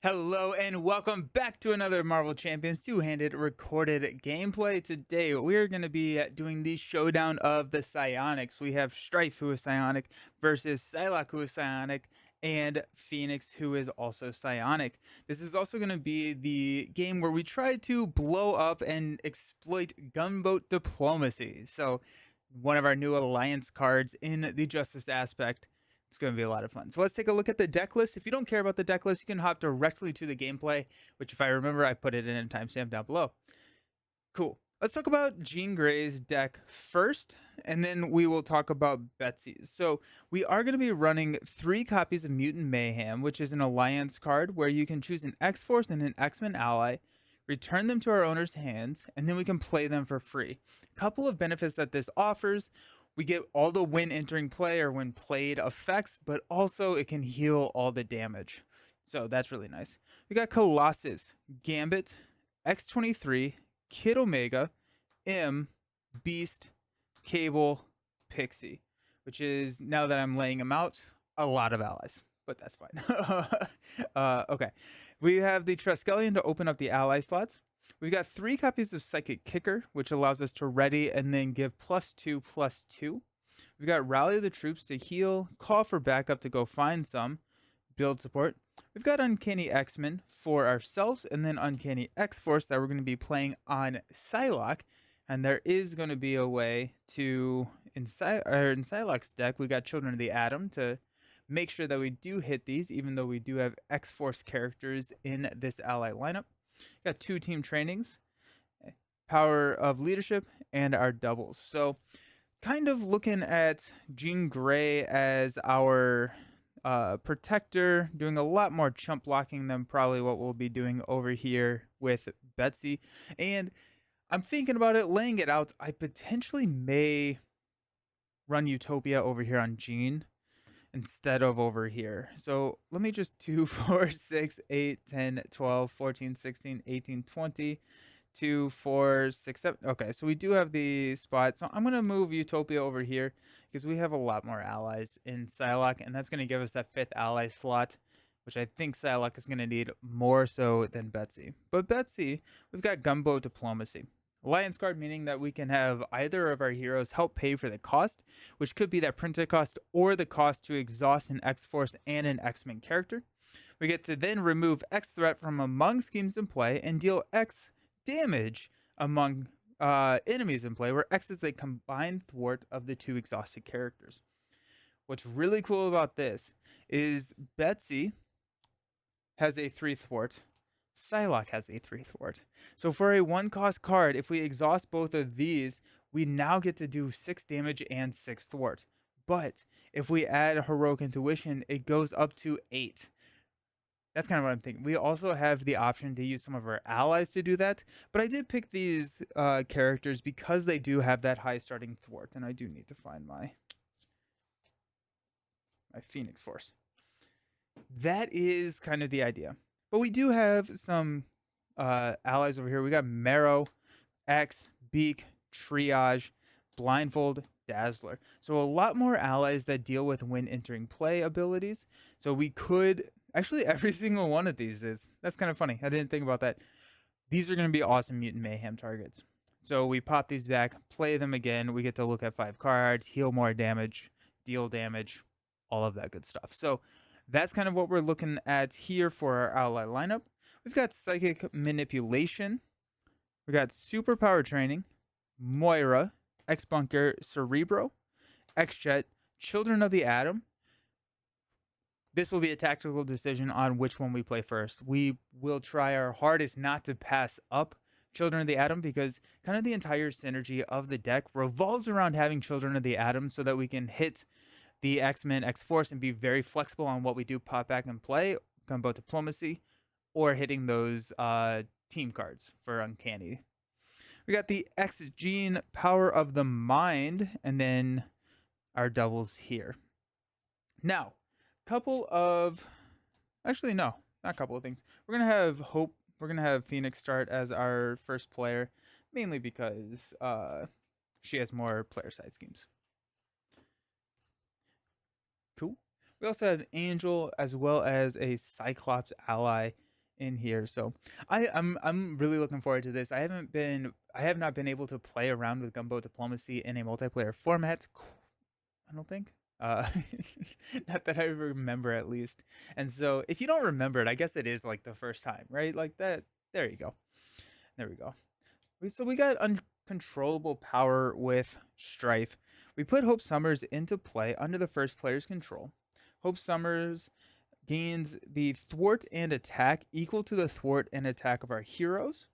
Hello and welcome back to another Marvel Champions two-handed recorded gameplay. Today we're going to be doing the showdown of the Psionics. We have Stryfe, who is Psionic, versus Psylocke, who is Psionic, and Phoenix, who is also Psionic. This is also going to be the game where we try to blow up and exploit gunboat diplomacy. So one of our new alliance cards in the Justice aspect. It's going to be a lot of fun. So let's take a look at the deck list. If you don't care about the deck list, you can hop directly to the gameplay, which if I remember, I put it in a timestamp down below. Cool. Let's talk about Jean Grey's deck first, and then we will talk about Betsy's. So we are going to be running 3 copies of Mutant Mayhem, which is an alliance card where you can choose an X-Force and an X-Men ally, return them to our owner's hands, and then we can play them for free. A couple of benefits that this offers: we get all the when entering play or when played effects, but also it can heal all the damage. So that's really nice. We got Colossus, Gambit, X-23, Kid Omega, M, Beast, Cable, Pixie, which is, now that I'm laying them out, a lot of allies, but that's fine. Okay. We have the Triskelion to open up the ally slots. We've got 3 copies of Psychic Kicker, which allows us to ready and then give +2/+2. We've got Rally the Troops to heal, call for backup to go find some, build support. We've got Uncanny X-Men for ourselves, and then Uncanny X-Force that we're going to be playing on Psylocke. And there is going to be a way to, in Psylocke's deck, we got Children of the Atom to make sure that we do hit these, even though we do have X-Force characters in this ally lineup. Got 2 team trainings, Power of Leadership, and our doubles. So kind of looking at Jean Grey as our protector, doing a lot more chump blocking than probably what we'll be doing over here with Betsy. And I'm thinking about it, laying it out. I potentially may run Utopia over here on Jean instead of over here. So let me just 2, 4, 6, 8, 10, 12, 14, 16, 18, 20, 2, 4, 6, 7. Okay, so we do have the spot. So I'm going to move Utopia over here because we have a lot more allies in Psylocke, and that's going to give us that 5th ally slot, which I think Psylocke is going to need more so than Betsy. But Betsy, we've got Gunboat Diplomacy. Alliance card, meaning that we can have either of our heroes help pay for the cost, which could be that printed cost or the cost to exhaust an X-Force and an X-Men character. We get to then remove X threat from among schemes in play and deal X damage among enemies in play, where X is the combined thwart of the 2 exhausted characters. What's really cool about this is Betsy has a 3 thwart. Psylocke has a 3 thwart. So for a 1-cost card, if we exhaust both of these, we now get to do 6 damage and 6 thwart. But if we add Heroic Intuition, it goes up to 8. That's kind of what I'm thinking. We also have the option to use some of our allies to do that, but I did pick these characters because they do have that high starting thwart, and I do need to find my Phoenix Force. That is kind of the idea. But we do have some allies over here. We got Marrow, X, Beak, Triage, Blindfold, Dazzler. So a lot more allies that deal with when entering play abilities. So we could, actually every single one of these is. That's kind of funny. I didn't think about that. These are going to be awesome Mutant Mayhem targets. So we pop these back, play them again. We get to look at 5 cards, heal more damage, deal damage, all of that good stuff. So that's kind of what we're looking at here for our ally lineup. We've got Psychic Manipulation. We got Superpower Training, Moira, X-Bunker, Cerebro, X-Jet, Children of the Atom. This will be a tactical decision on which one we play first. We will try our hardest not to pass up Children of the Atom because kind of the entire synergy of the deck revolves around having Children of the Atom so that we can hit the X-Men, X-Force, and be very flexible on what we do pop back and play, Gunboat Diplomacy, or hitting those team cards for Uncanny. We got the X-Gene, Power of the Mind, and then our doubles here. Now, couple of, actually no, not a couple of things. We're going to have Hope, we're going to have Phoenix start as our first player, mainly because she has more player side schemes. Cool. We also have Angel as well as a Cyclops ally in here. So I'm really looking forward to this. I have not been able to play around with Gunboat Diplomacy in a multiplayer format. I don't think. Uh, not that I remember at least. And so if you don't remember it, I guess it is like the first time, right? Like that. There you go. There we go. So we got uncontrollable power with Stryfe. We put Hope Summers into play under the first player's control. Hope Summers gains the thwart and attack equal to the thwart and attack of our heroes.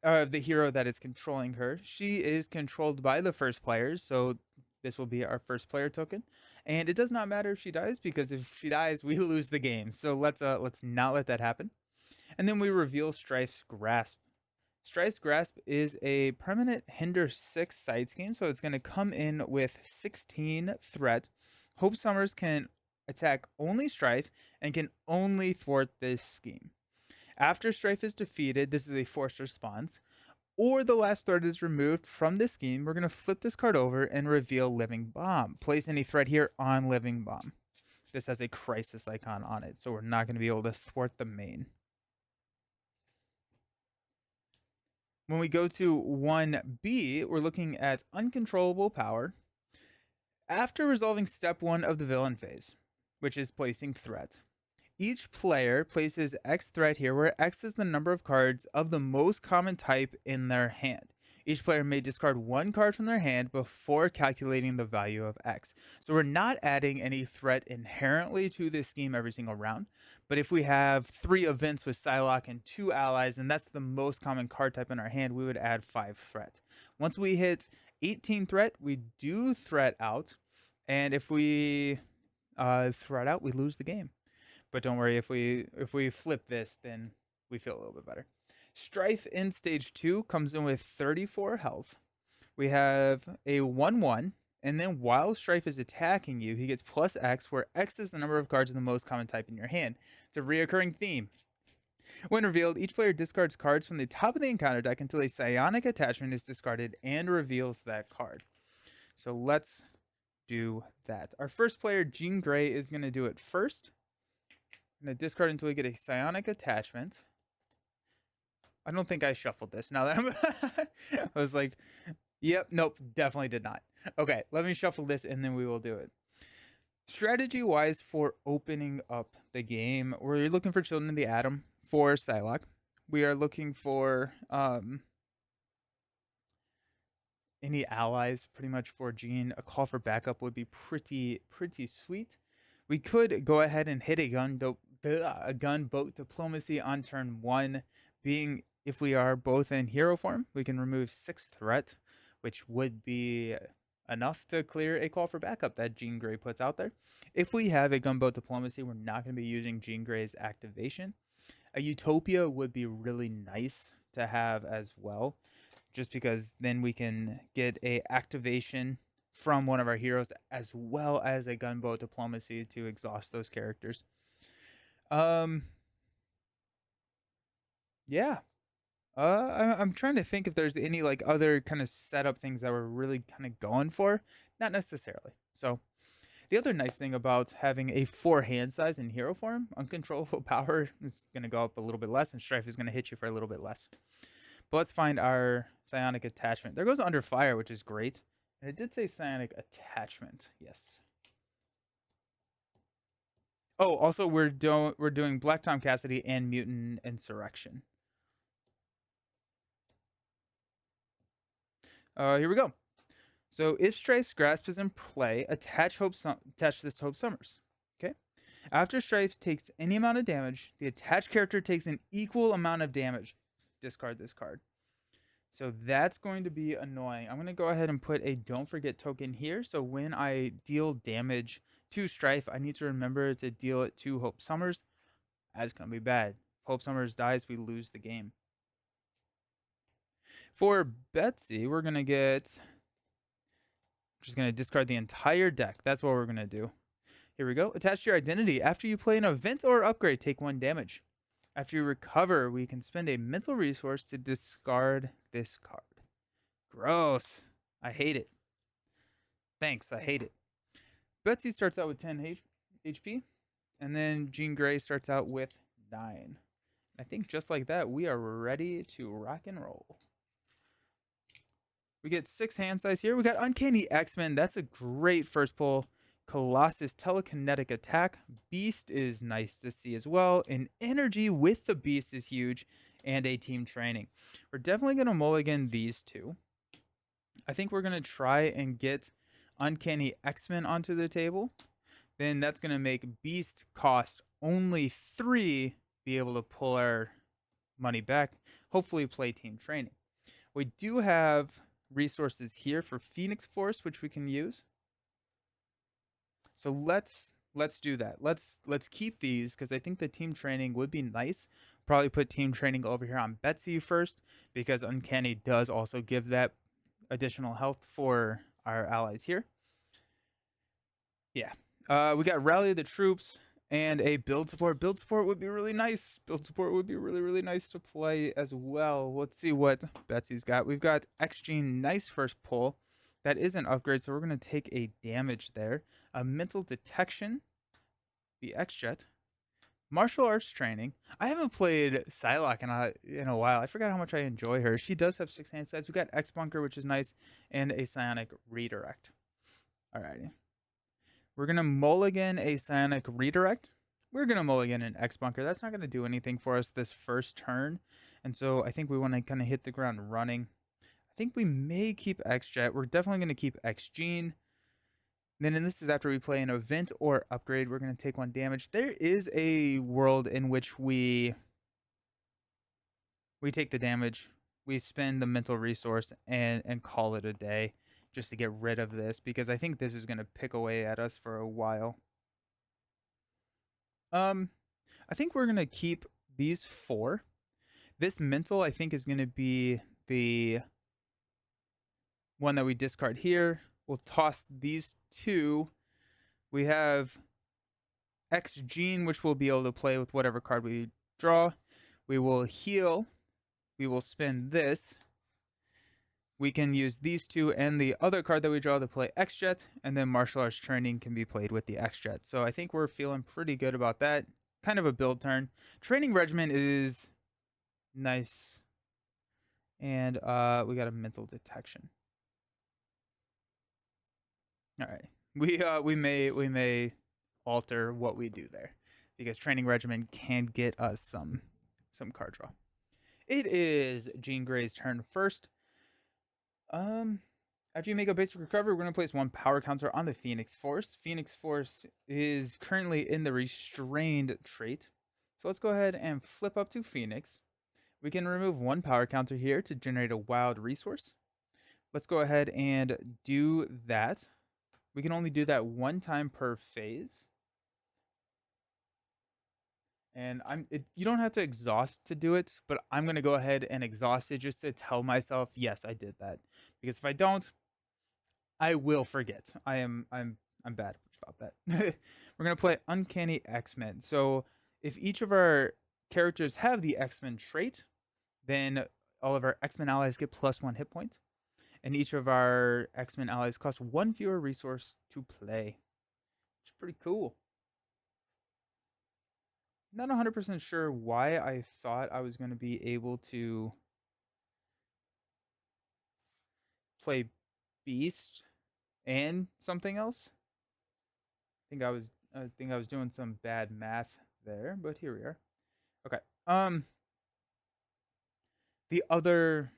The hero that is controlling her. She is controlled by the first players, so this will be our first player token. And it does not matter if she dies, because if she dies, we lose the game. So let's not let that happen. And then we reveal Stryfe's Grasp. Stryfe's Grasp is a permanent hinder 6 side scheme, so it's going to come in with 16 threat. Hope Summers can attack only Stryfe and can only thwart this scheme. After Stryfe is defeated, this is a forced response, or the last threat is removed from this scheme, we're going to flip this card over and reveal Living Bomb. Place any threat here on Living Bomb. This has a crisis icon on it, so we're not going to be able to thwart the main. When we go to 1B, we're looking at uncontrollable power. After resolving step 1 of the villain phase, which is placing threat, each player places X threat here, where X is the number of cards of the most common type in their hand. Each player may discard 1 card from their hand before calculating the value of X. So we're not adding any threat inherently to this scheme every single round. But if we have 3 events with Psylocke and 2 allies, and that's the most common card type in our hand, we would add 5 threat. Once we hit 18 threat, we do threat out. And if we threat out, we lose the game. But don't worry, if we flip this, then we feel a little bit better. Stryfe in stage 2 comes in with 34 health. We have a 1/1, and then while Stryfe is attacking you, he gets plus X, where X is the number of cards of the most common type in your hand. It's a reoccurring theme. When revealed, each player discards cards from the top of the encounter deck until a psionic attachment is discarded and reveals that card. So let's do that. Our first player, Jean Grey, is going to do it first. I'm going to discard until we get a psionic attachment. I don't think I shuffled this now that I'm I was like, yep, nope, definitely did not. Okay, let me shuffle this and then we will do it. Strategy wise, for opening up the game, we're looking for Children of the Atom for Psylocke. We are looking for any allies pretty much for Jean. A call for backup would be pretty sweet. We could go ahead and hit a gunboat diplomacy on turn 1, being if we are both in hero form, we can remove 6 threat, which would be enough to clear a call for backup that Jean Grey puts out there. If we have a gunboat diplomacy, we're not going to be using Jean Grey's activation. A Utopia would be really nice to have as well, just because then we can get a activation from one of our heroes as well as a gunboat diplomacy to exhaust those characters. Yeah. I'm trying to think if there's any like other kind of setup things that we're really kind of going for. Not necessarily. So the other nice thing about having a 4 hand size in hero form, uncontrollable power is going to go up a little bit less, and Stryfe is going to hit you for a little bit less. But let's find our psionic attachment. There goes Under Fire, which is great. And it did say psionic attachment. Yes. Oh, also we're doing Black Tom Cassidy and Mutant Insurrection. Here we go. So if Stryfe's Grasp is in play, attach this Hope Summers. Okay. After Stryfe takes any amount of damage, the attached character takes an equal amount of damage. Discard this card. So that's going to be annoying. I'm going to go ahead and put a don't forget token here. So when I deal damage to Stryfe, I need to remember to deal it to Hope Summers. That's going to be bad. If Hope Summers dies, we lose the game. For Betsy, we're going to get... just going to discard the entire deck. That's what we're going to do. Here we go. Attach your identity. After you play an event or upgrade, take 1 damage. After you recover, we can spend a mental resource to discard this card. Gross. I hate it. Thanks, I hate it. Betsy starts out with 10 HP, and then Jean Grey starts out with 9. I think just like that, we are ready to rock and roll. We get 6 hand size here. We got Uncanny X-Men. That's a great first pull. Colossus Telekinetic Attack. Beast is nice to see as well. And Energy with the Beast is huge. And a Team Training. We're definitely going to mulligan these two. I think we're going to try and get Uncanny X-Men onto the table. Then that's going to make Beast cost only 3, be able to pull our money back. Hopefully play Team Training. We do have resources here for Phoenix Force, which we can use. So let's do that. Let's keep these because I think the Team Training would be nice. Probably put Team Training over here on Betsy first because Uncanny does also give that additional health for our allies here. Yeah. We got Rally the Troops and a build support. Build support would be really nice. Build support would be really, really nice to play as well. Let's see what Betsy's got. We've got X-Gene, nice first pull. That is an upgrade, so we're going to take a damage there. A Mental Detection, the X-Jet. Martial Arts Training. I haven't played Psylocke in a while. I forgot how much I enjoy her. She does have 6 hand size. We got X-Bunker, which is nice, and a Psionic Redirect. Alrighty. We're going to mulligan a Psionic Redirect. We're going to mulligan an X-Bunker. That's not going to do anything for us this first turn. And so I think we want to kind of hit the ground running. I think we may keep X-Jet. We're definitely going to keep X-Gene. Then, and this is after we play an event or upgrade, we're going to take 1 damage. There is a world in which we take the damage. We spend the mental resource and call it a day just to get rid of this because I think this is going to pick away at us for a while. I think we're going to keep these 4. This mental, I think, is going to be the one that we discard here. We'll toss these 2. We have X-Gene, which we'll be able to play with whatever card we draw. We will heal. We will spend this. We can use these 2 and the other card that we draw to play X-Jet, and then Martial Arts Training can be played with the X-Jet. So I think we're feeling pretty good about that. Kind of a build turn. Training Regimen is nice. And we got a Mental Detection. All right. We may alter what we do there because Training Regimen can get us some card draw. It is Jean Grey's turn first. After you make a basic recovery, we're going to place 1 power counter on the Phoenix Force. Phoenix Force is currently in the Restrained trait. So let's go ahead and flip up to Phoenix. We can remove 1 power counter here to generate a wild resource. Let's go ahead and do that. We can only do that 1 time per phase. And you don't have to exhaust to do it, but I'm going to go ahead and exhaust it just to tell myself, yes, I did that. Because if I don't, I will forget. I'm bad about that. We're going to play Uncanny X-Men. So if each of our characters have the X-Men trait, then all of our X-Men allies get +1 hit point. And each of our X-Men allies cost 1 fewer resource to play. Which is pretty cool. Not 100% sure why I thought I was going to be able to play Beast and something else. I think I was doing some bad math there, but here we are. Okay. The other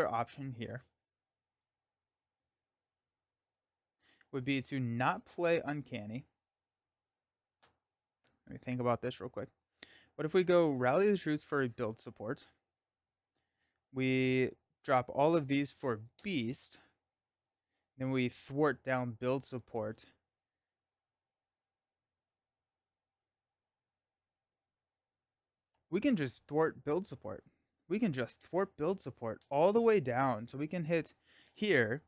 option here would be to not play Uncanny. Let me think about this real quick. What if we go Rally the Troops for a build support? We drop all of these for Beast. Then we thwart down build support. We can just thwart build support. We can just thwart build support all the way down. So we can hit here,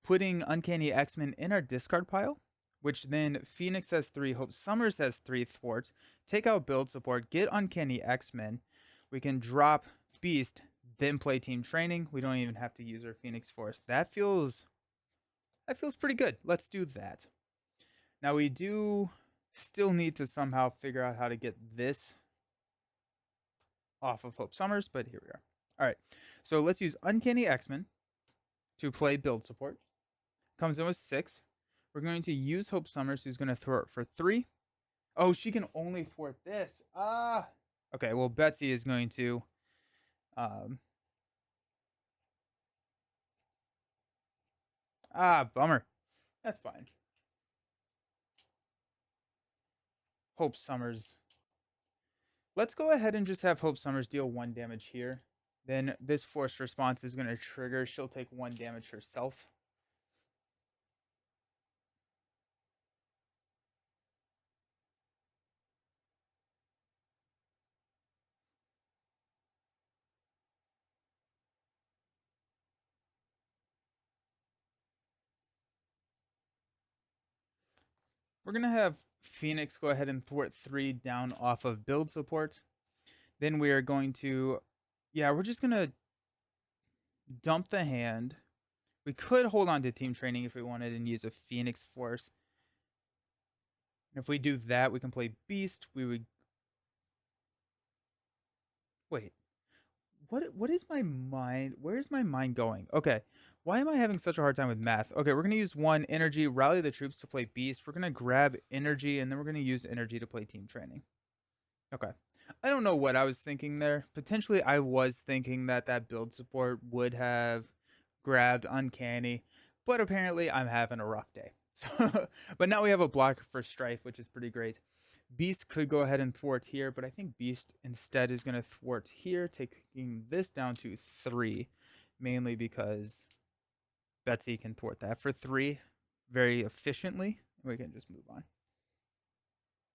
putting Uncanny X-Men in our discard pile, which then Phoenix has 3, Hope Summers has 3 thwarts. Take out build support, get Uncanny X-Men. We can drop Beast, then play Team Training. We don't even have to use our Phoenix Force. That feels pretty good. Let's do that. Now we do still need to somehow figure out how to get this off of Hope Summers, but here we are. All right, so let's use Uncanny X-Men to play build support. Comes in with 6. We're going to use Hope Summers, who's going to throw it for 3. Oh, she can only thwart this. Ah. Okay, well, Betsy is going to... Um, bummer. That's fine. Hope Summers. Let's go ahead and just have Hope Summers deal 1 damage here. Then this forced response is going to trigger. She'll take 1 damage herself. We're going to have Phoenix go ahead and thwart 3 down off of build support. Then we are going to... Yeah, we're just going to dump the hand. We could hold on to team training if we wanted and use a Phoenix Force. If we do that, we can play Beast. We would... Wait. What is my mind? Where is my mind going? Okay. Why am I having such a hard time with math? Okay, we're going to use 1 energy, rally the troops to play Beast. We're going to grab energy, and then we're going to use energy to play team training. Okay. I don't know what I was thinking there. Potentially, I was thinking that that build support would have grabbed Uncanny, but apparently I'm having a rough day. So, but now we have a block for Stryfe, which is pretty great. Beast could go ahead and thwart here, but I think Beast instead is going to thwart here, taking this down to 3, mainly because Betsy can thwart that for 3 very efficiently. We can just move on.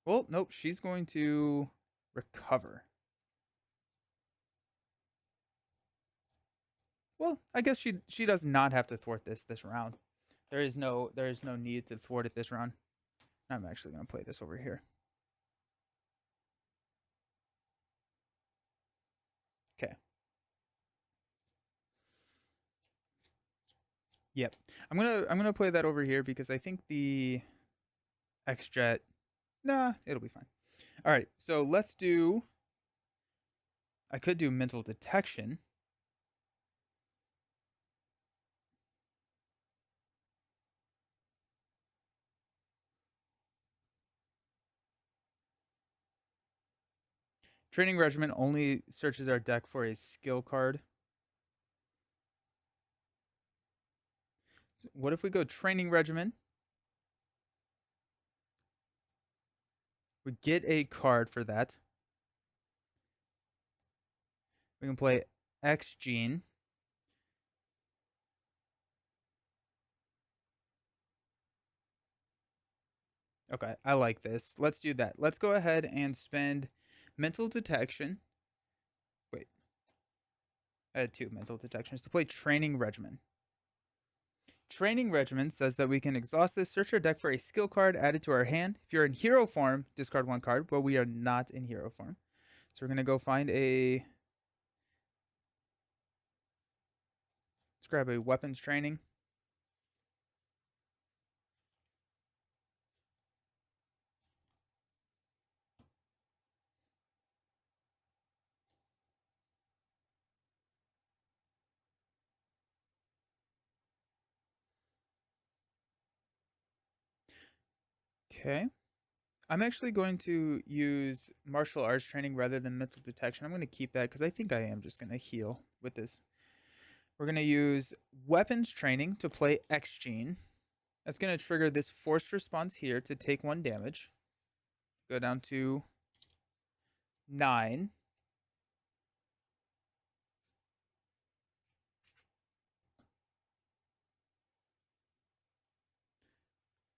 Well, nope, she's going to recover. Well, I guess she does not have to thwart this round. There is no need to thwart it this round. I'm actually going to play this over here. Okay. Yep. I'm gonna play that over here because I think the X-Jet... Nah, it'll be fine. All right, so let's do... I could do mental detection. Training Regimen only searches our deck for a skill card. So what if we go Training Regimen? We get a card for that. We can play X Gene. Okay, I like this. Let's do that. Let's go ahead and spend mental detection. Wait. I had 2 mental detections to play Training Regimen. Training Regimen says that we can exhaust this, search our deck for a skill card added to our hand. If you're in hero form, discard 1 card, but we are not in hero form. So we're going to go find a... Let's grab a weapons training. Okay. I'm actually going to use martial arts training rather than mental detection. I'm going to keep that because I think I am just going to heal with this. We're going to use weapons training to play X Gene. That's going to trigger this forced response here to take 1 damage. Go down to 9.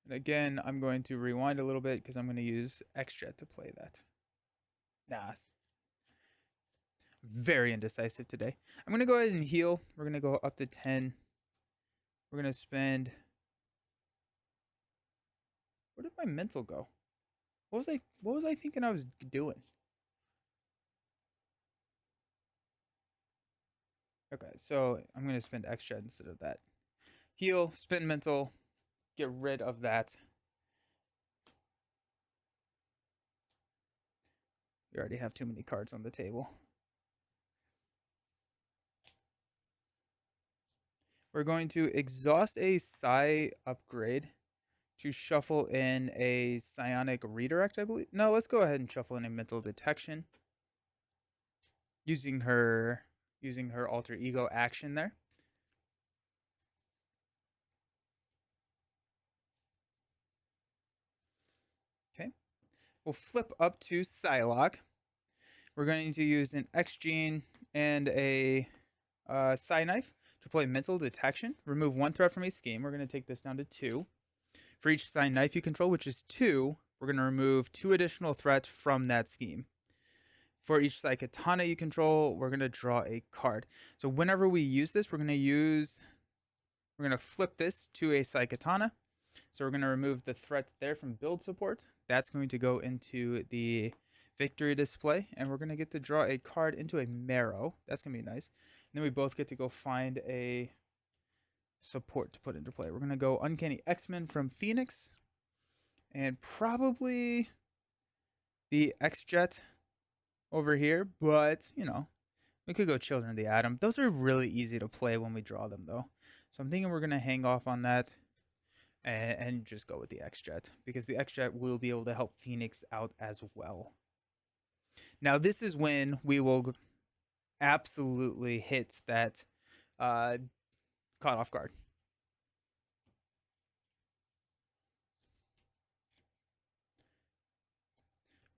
And again, I'm going to rewind a little bit because I'm going to use X-Jet to play that. Nah. Very indecisive today. I'm going to go ahead and heal. We're going to go up to 10. We're going to spend... Where did my mental go? What was I thinking I was doing? Okay, so I'm going to spend X-Jet instead of that. Heal, spend mental, get rid of that. We already have too many cards on the table. We're going to exhaust a Psy upgrade to shuffle in a Psionic redirect, I believe. No, let's go ahead and shuffle in a mental detection using her alter ego action there. Okay. We'll flip up to Psylocke. We're going to use an X gene and a Psy knife to play mental detection. Remove one threat from a scheme. We're going to take this down to 2. For each Psy knife you control, which is 2, we're going to remove 2 additional threats from that scheme. For each Psy katana you control, we're going to draw a card. So whenever we use this, we're going to flip this to a Psy katana. So we're going to remove the threat there from build support. That's going to go into the victory display, and we're going to get to draw a card into a marrow. That's going to be nice. And then we both get to go find a support to put into play. We're going to go Uncanny X-Men from Phoenix, and probably the X-Jet over here, but, you know, we could go Children of the Atom. Those are really easy to play when we draw them, though. So I'm thinking we're going to hang off on that and just go with the X-Jet, because the X-Jet will be able to help Phoenix out as well. Now, this is when we will absolutely hit that caught off guard.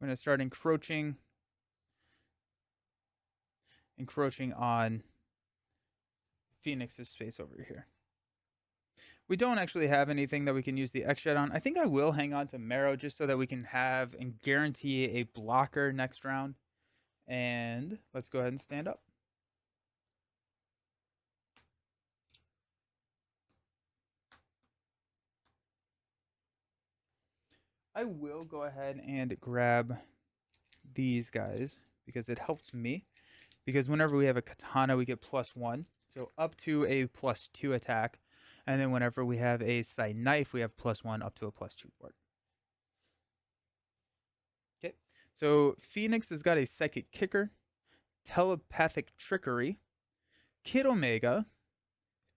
We're going to start encroaching on Phoenix's space over here. We don't actually have anything that we can use the X-Jet on. I think I will hang on to Marrow just so that we can have and guarantee a blocker next round. And let's go ahead and stand up. I will go ahead and grab these guys because it helps me. Because whenever we have a katana, we get +1. So up to a +2 attack. And then whenever we have a Psy knife, we have +1 up to a +2 ward. Okay. So Phoenix has got a Psychic Kicker, Telepathic Trickery, Kid Omega,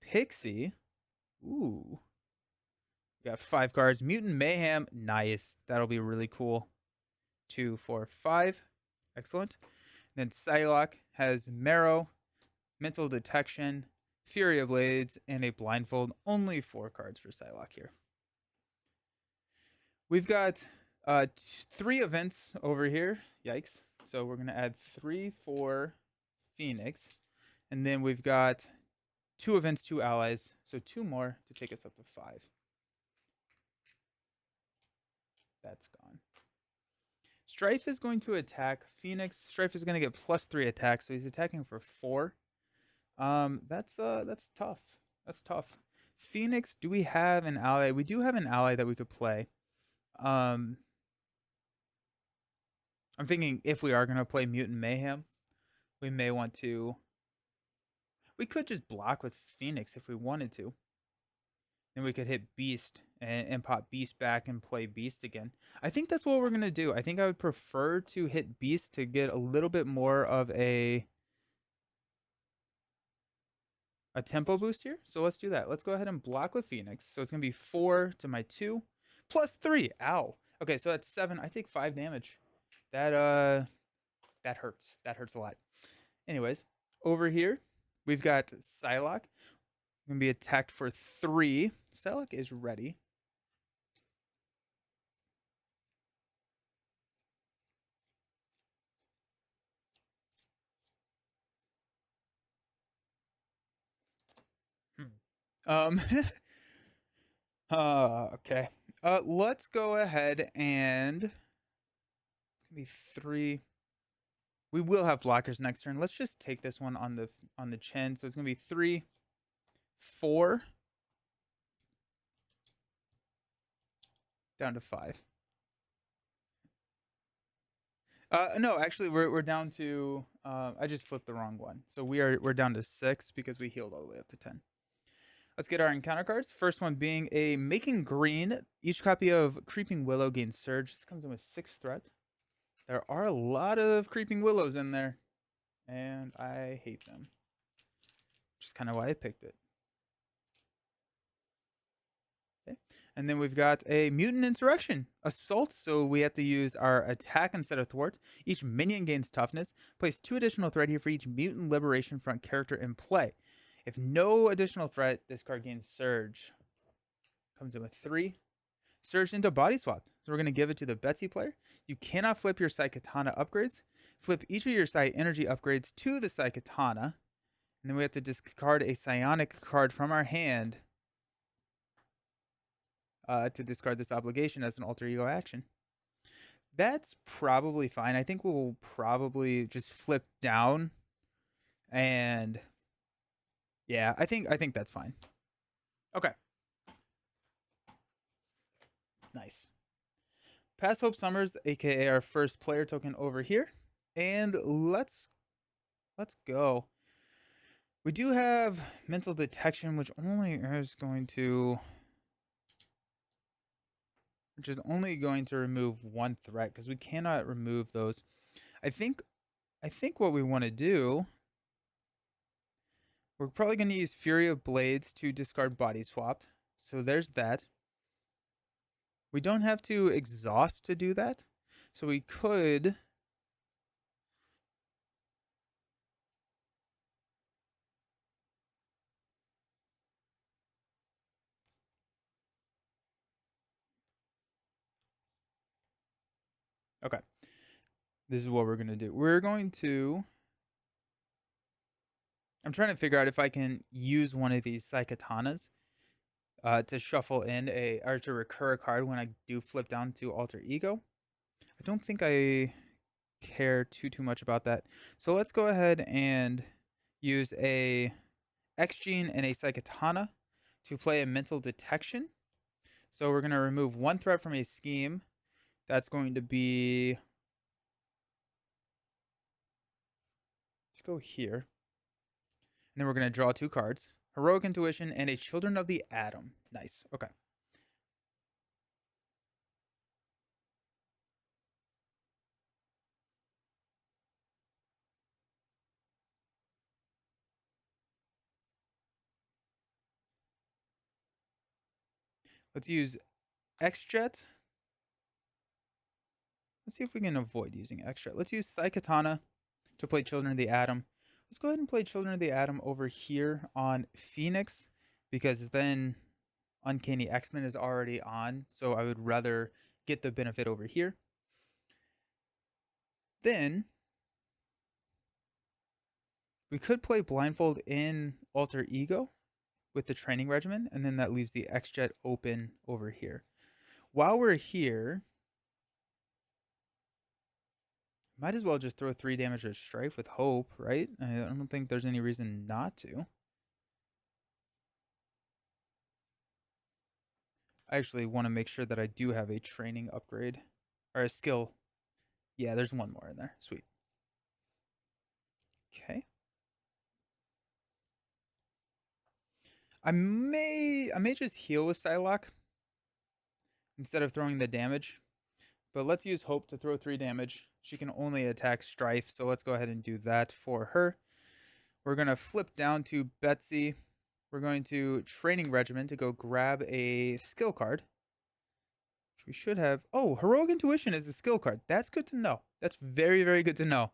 Pixie. Ooh. We got 5 cards. Mutant Mayhem. Nice. That'll be really cool. 2, 4, 5. Excellent. Then Psylocke has Marrow, Mental Detection, Fury of Blades, and a Blindfold. Only 4 cards for Psylocke here. We've got 3 events over here. Yikes. So we're going to add 3 for Phoenix. And then we've got 2 events, 2 allies. So 2 more to take us up to 5. That's gone. Stryfe is going to attack Phoenix. Stryfe is going to get +3 attack, so he's attacking for 4. That's tough. That's tough. Phoenix, do we have an ally? We do have an ally that we could play. I'm thinking if we are going to play Mutant Mayhem, we may want to. We could just block with Phoenix if we wanted to. Then we could hit Beast and pop Beast back and play Beast again. I think that's what we're going to do. I think I would prefer to hit Beast to get a little bit more of a tempo boost here. So let's do that. Let's go ahead and block with Phoenix. So it's going to be 4 to my 2 +3. Ow. Okay, so that's 7. I take 5 damage. That hurts. That hurts a lot. Anyways, over here, we've got Psylocke. Going to be attacked for 3. Psylocke is ready. Okay. Let's go ahead and it's gonna be 3. We will have blockers next turn. Let's just take this one on the chin. So it's gonna be 3, 4, down to 5. No, actually, we're down to. I just flipped the wrong one. So we're down to 6 because we healed all the way up to 10. Let's get our encounter cards. First one being a Making Green. Each copy of Creeping Willow gains Surge. This comes in with 6 threat. There are a lot of Creeping Willows in there, and I hate them. Which is kind of why I picked it. Okay. And then we've got a mutant insurrection assault. So we have to use our attack instead of thwart. Each minion gains toughness. Place 2 additional threat here for each mutant liberation front character in play. If no additional threat, this card gains surge. Comes in with 3. Surge into body swap. So we're going to give it to the Betsy player. You cannot flip your Psykatana upgrades. Flip each of your Psy energy upgrades to the Psykatana. And then we have to discard a psionic card from our hand to discard this obligation as an alter ego action. That's probably fine. I think we'll probably just flip down, and yeah, I think that's fine. Okay, nice. Pass Hope Summers, aka our first player token over here, and let's go. We do have mental detection, which is only going to remove 1 threat because we cannot remove those. I think what we want to do, we're probably going to use Fury of Blades to discard body swapped. So there's that. We don't have to exhaust to do that. So we could okay. This is what we're going to do. I'm trying to figure out if I can use one of these Psykatanas to shuffle in or to recur a card when I do flip down to alter ego. I don't think I care too much about that. So let's go ahead and use a X Gene and a Psykatana to play a mental detection. So we're going to remove 1 threat from a scheme. That's going to be, let's go here. And then we're going to draw 2 cards. Heroic Intuition and a Children of the Atom. Nice. Okay. Let's use X-Jet. Let's see if we can avoid using X-Jet. Let's use Psykatana to play Children of the Atom. Let's go ahead and play Children of the Atom over here on Phoenix, because then Uncanny X-Men is already on, so I would rather get the benefit over here. Then we could play Blindfold in Alter Ego with the training regimen, and then that leaves the X-Jet open over here. While we're here, might as well just throw 3 damage at Stryfe with Hope, right? I don't think there's any reason not to. I actually want to make sure that I do have a training upgrade or a skill. Yeah, there's 1 more in there. Sweet. Okay. I may just heal with Psylocke instead of throwing the damage. But let's use Hope to throw 3 damage. She can only attack Stryfe, so let's go ahead and do that for her. We're going to flip down to Betsy. We're going to Training Regimen to go grab a skill card. Which we should have. Oh, Heroic Intuition is a skill card. That's good to know. That's very, very good to know.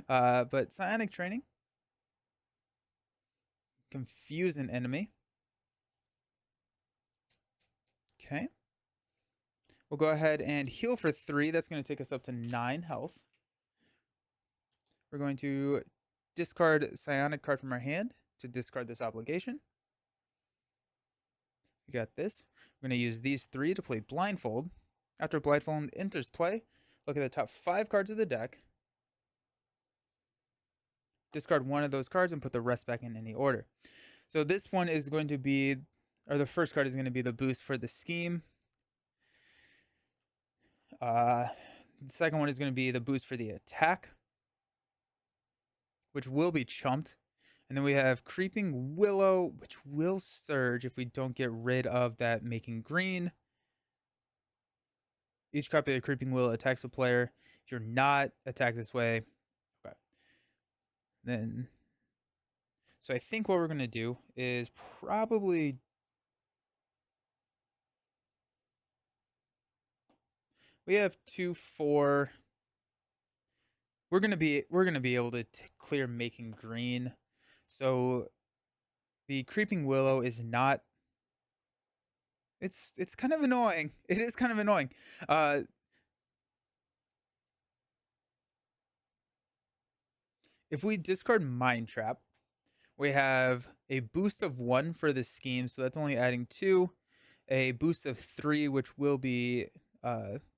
But Psionic Training. Confuse an enemy. Okay. We'll go ahead and heal for 3. That's going to take us up to 9 health. We're going to discard Psionic card from our hand to discard this obligation. We got this. We're going to use these 3 to play Blindfold. After Blindfold enters play, look at the top 5 cards of the deck. Discard 1 of those cards and put the rest back in any order. So this one is going to be, or the first card is going to be the boost for the scheme. The second one is going to be the boost for the attack, which will be chumped. And then we have Creeping Willow, which will surge if we don't get rid of that making green. Each copy of Creeping Willow attacks a player. If you're not attacked this way, okay. Then, so I think what we're going to do is probably We have 2, 4. We're gonna be able to clear making green. So the creeping willow is not. It's kind of annoying. It is kind of annoying. Uh, if we discard Mind Trap, we have a boost of 1 for the scheme, so that's only adding 2. A boost of 3, which will be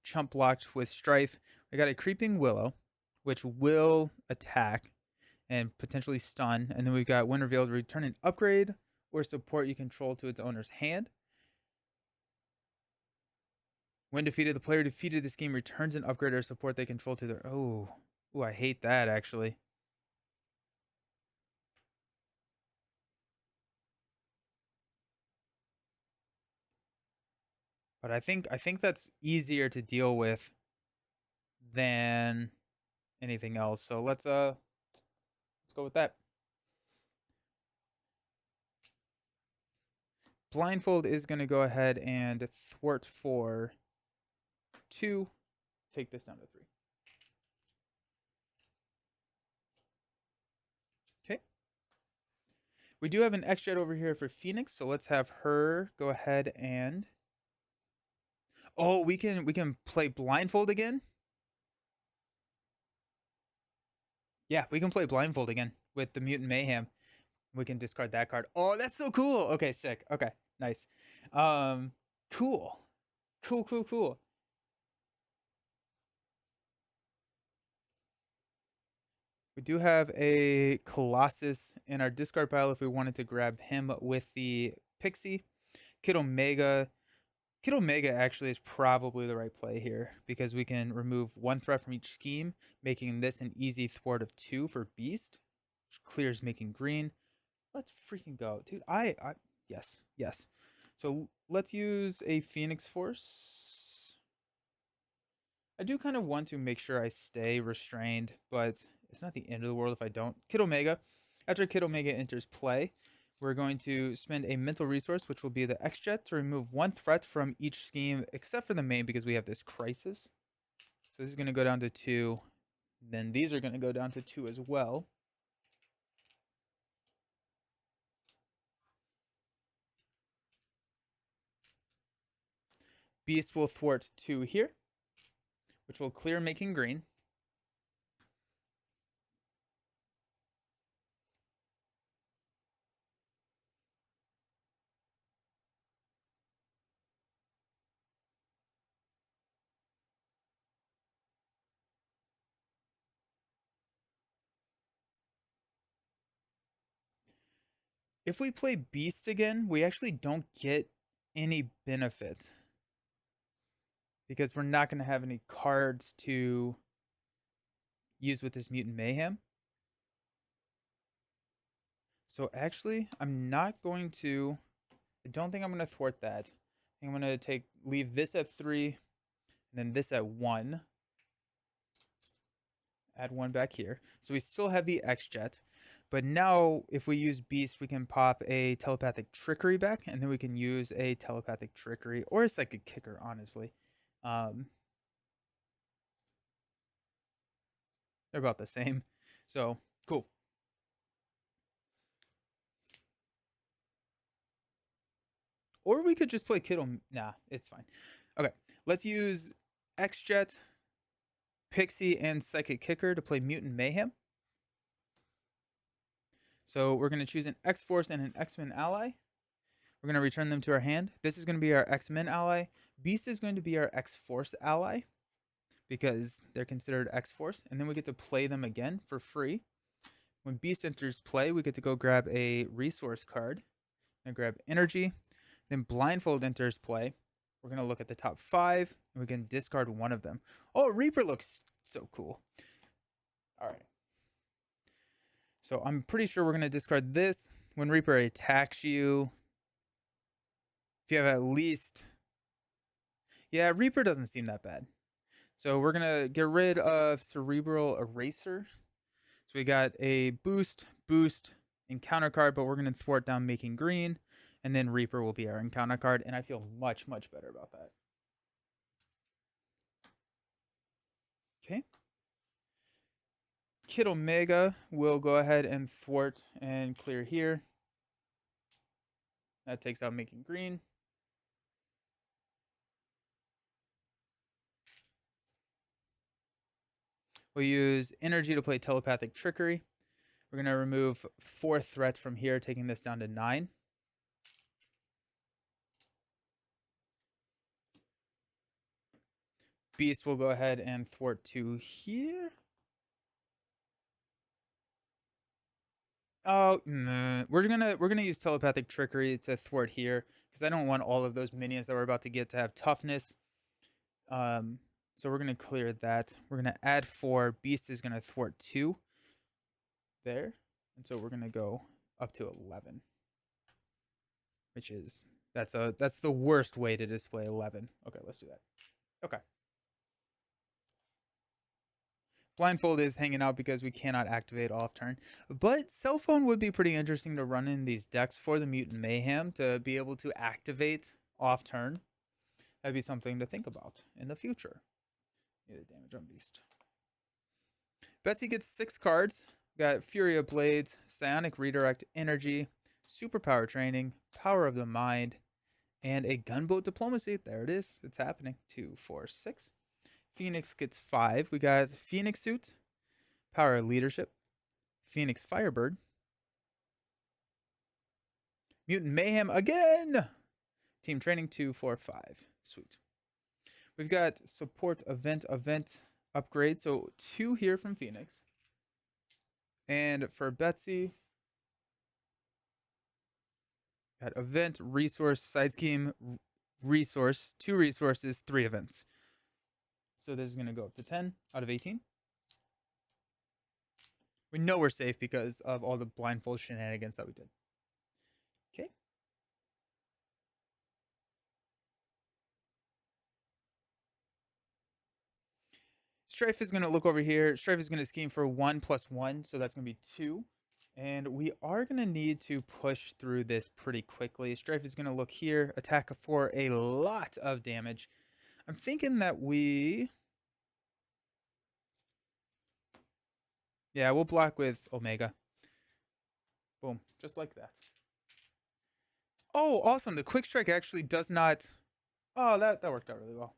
chump blocked with Stryfe. We got a Creeping Willow, which will attack and potentially stun. And then we've got When Revealed, return an upgrade or support you control to its owner's hand. When defeated, the player defeated this game returns an upgrade or support they control to their. Oh, I hate that actually. But I think that's easier to deal with than anything else. So let's go with that. Blindfold is going to go ahead and thwart for 2. Take this down to 3. Okay. We do have an X-Jet over here for Phoenix, so let's have her go ahead and. Oh, we can play Blindfold again. Yeah, we can play Blindfold again with the Mutant Mayhem. We can discard that card. Oh, that's so cool. Okay, sick. Okay, nice. Um, cool, cool. We do have a Colossus in our discard pile if we wanted to grab him with the Pixie. Kid Omega. Kid Omega actually is probably the right play here because we can remove 1 threat from each scheme, making this an easy thwart of 2 for Beast, which clears making green. Let's freaking go, dude. Yes. So let's use a Phoenix Force. I do kind of want to make sure I stay restrained, but it's not the end of the world if I don't. Kid Omega. After Kid Omega enters play, we're going to spend a mental resource, which will be the X-Jet, to remove 1 threat from each scheme, except for the main, because we have this Crisis. So this is going to go down to 2. Then these are going to go down to 2 as well. Beast will thwart 2 here, which will clear making green. If we play Beast again, we actually don't get any benefit because we're not going to have any cards to use with this Mutant Mayhem. So actually, I'm not going to. I don't think I'm going to thwart that. I think I'm going to leave this at 3, and then this at 1. Add 1 back here. So we still have the X-Jet. But now, if we use Beast, we can pop a Telepathic Trickery back, and then we can use a Telepathic Trickery or a Psychic Kicker, honestly. They're about the same. So, cool. Or we could just play Kittle. Nah, it's fine. Okay, let's use X-Jet, Pixie, and Psychic Kicker to play Mutant Mayhem. So we're going to choose an X-Force and an X-Men ally. We're going to return them to our hand. This is going to be our X-Men ally. Beast is going to be our X-Force ally because they're considered X-Force. And then we get to play them again for free. When Beast enters play, we get to go grab a resource card and grab energy. Then Blindfold enters play. We're going to look at the top 5 and we can discard one of them. Oh, Reaper looks so cool. All right. So I'm pretty sure we're going to discard this. When Reaper attacks you, if you have at least. Yeah, Reaper doesn't seem that bad. So we're going to get rid of Cerebral Eraser. So we got a boost, encounter card, but we're going to thwart down making green. And then Reaper will be our encounter card. And I feel much, much better about that. Okay. Kid Omega will go ahead and thwart and clear here. That takes out making green. We'll use energy to play telepathic trickery. We're going to remove 4 threats from here, taking this down to 9. Beast will go ahead and thwart 2 here. Oh, nah. We're gonna use telepathic trickery to thwart here because I don't want all of those minions that we're about to get to have toughness. So we're gonna clear that. We're gonna add 4. Beast is gonna thwart 2 there, and so we're gonna go up to 11, which is that's the worst way to display 11. Okay, let's do that. Okay. Blindfold is hanging out because we cannot activate off turn. But Cell Phone would be pretty interesting to run in these decks for the Mutant Mayhem to be able to activate off turn. That'd be something to think about in the future. Need a damage on Beast. Betsy gets 6 cards. Got Fury of Blades, Psionic Redirect, Energy, Superpower Training, Power of the Mind, and a Gunboat Diplomacy. There it is. It's happening. 2, 4, 6. Phoenix gets 5. We got Phoenix Suit, Power of Leadership, Phoenix Firebird, Mutant Mayhem again. Team Training 2, 4, 5. Sweet. We've got Support Event upgrade. So 2 here from Phoenix. And for Betsy, got Event, Resource, Side Scheme, Resource, 2 resources, 3 events. So this is going to go up to 10 out of 18. We know we're safe because of all the blindfold shenanigans that we did. Okay. Stryfe is going to look over here. Stryfe is going to scheme for 1 + 1, so that's going to be 2. And we are going to need to push through this pretty quickly. Stryfe is going to look here, attack for a lot of damage. I'm thinking that we... Yeah, we'll block with Omega. Boom, just like that. Oh, awesome. The Quick Strike actually does not... Oh, that worked out really well.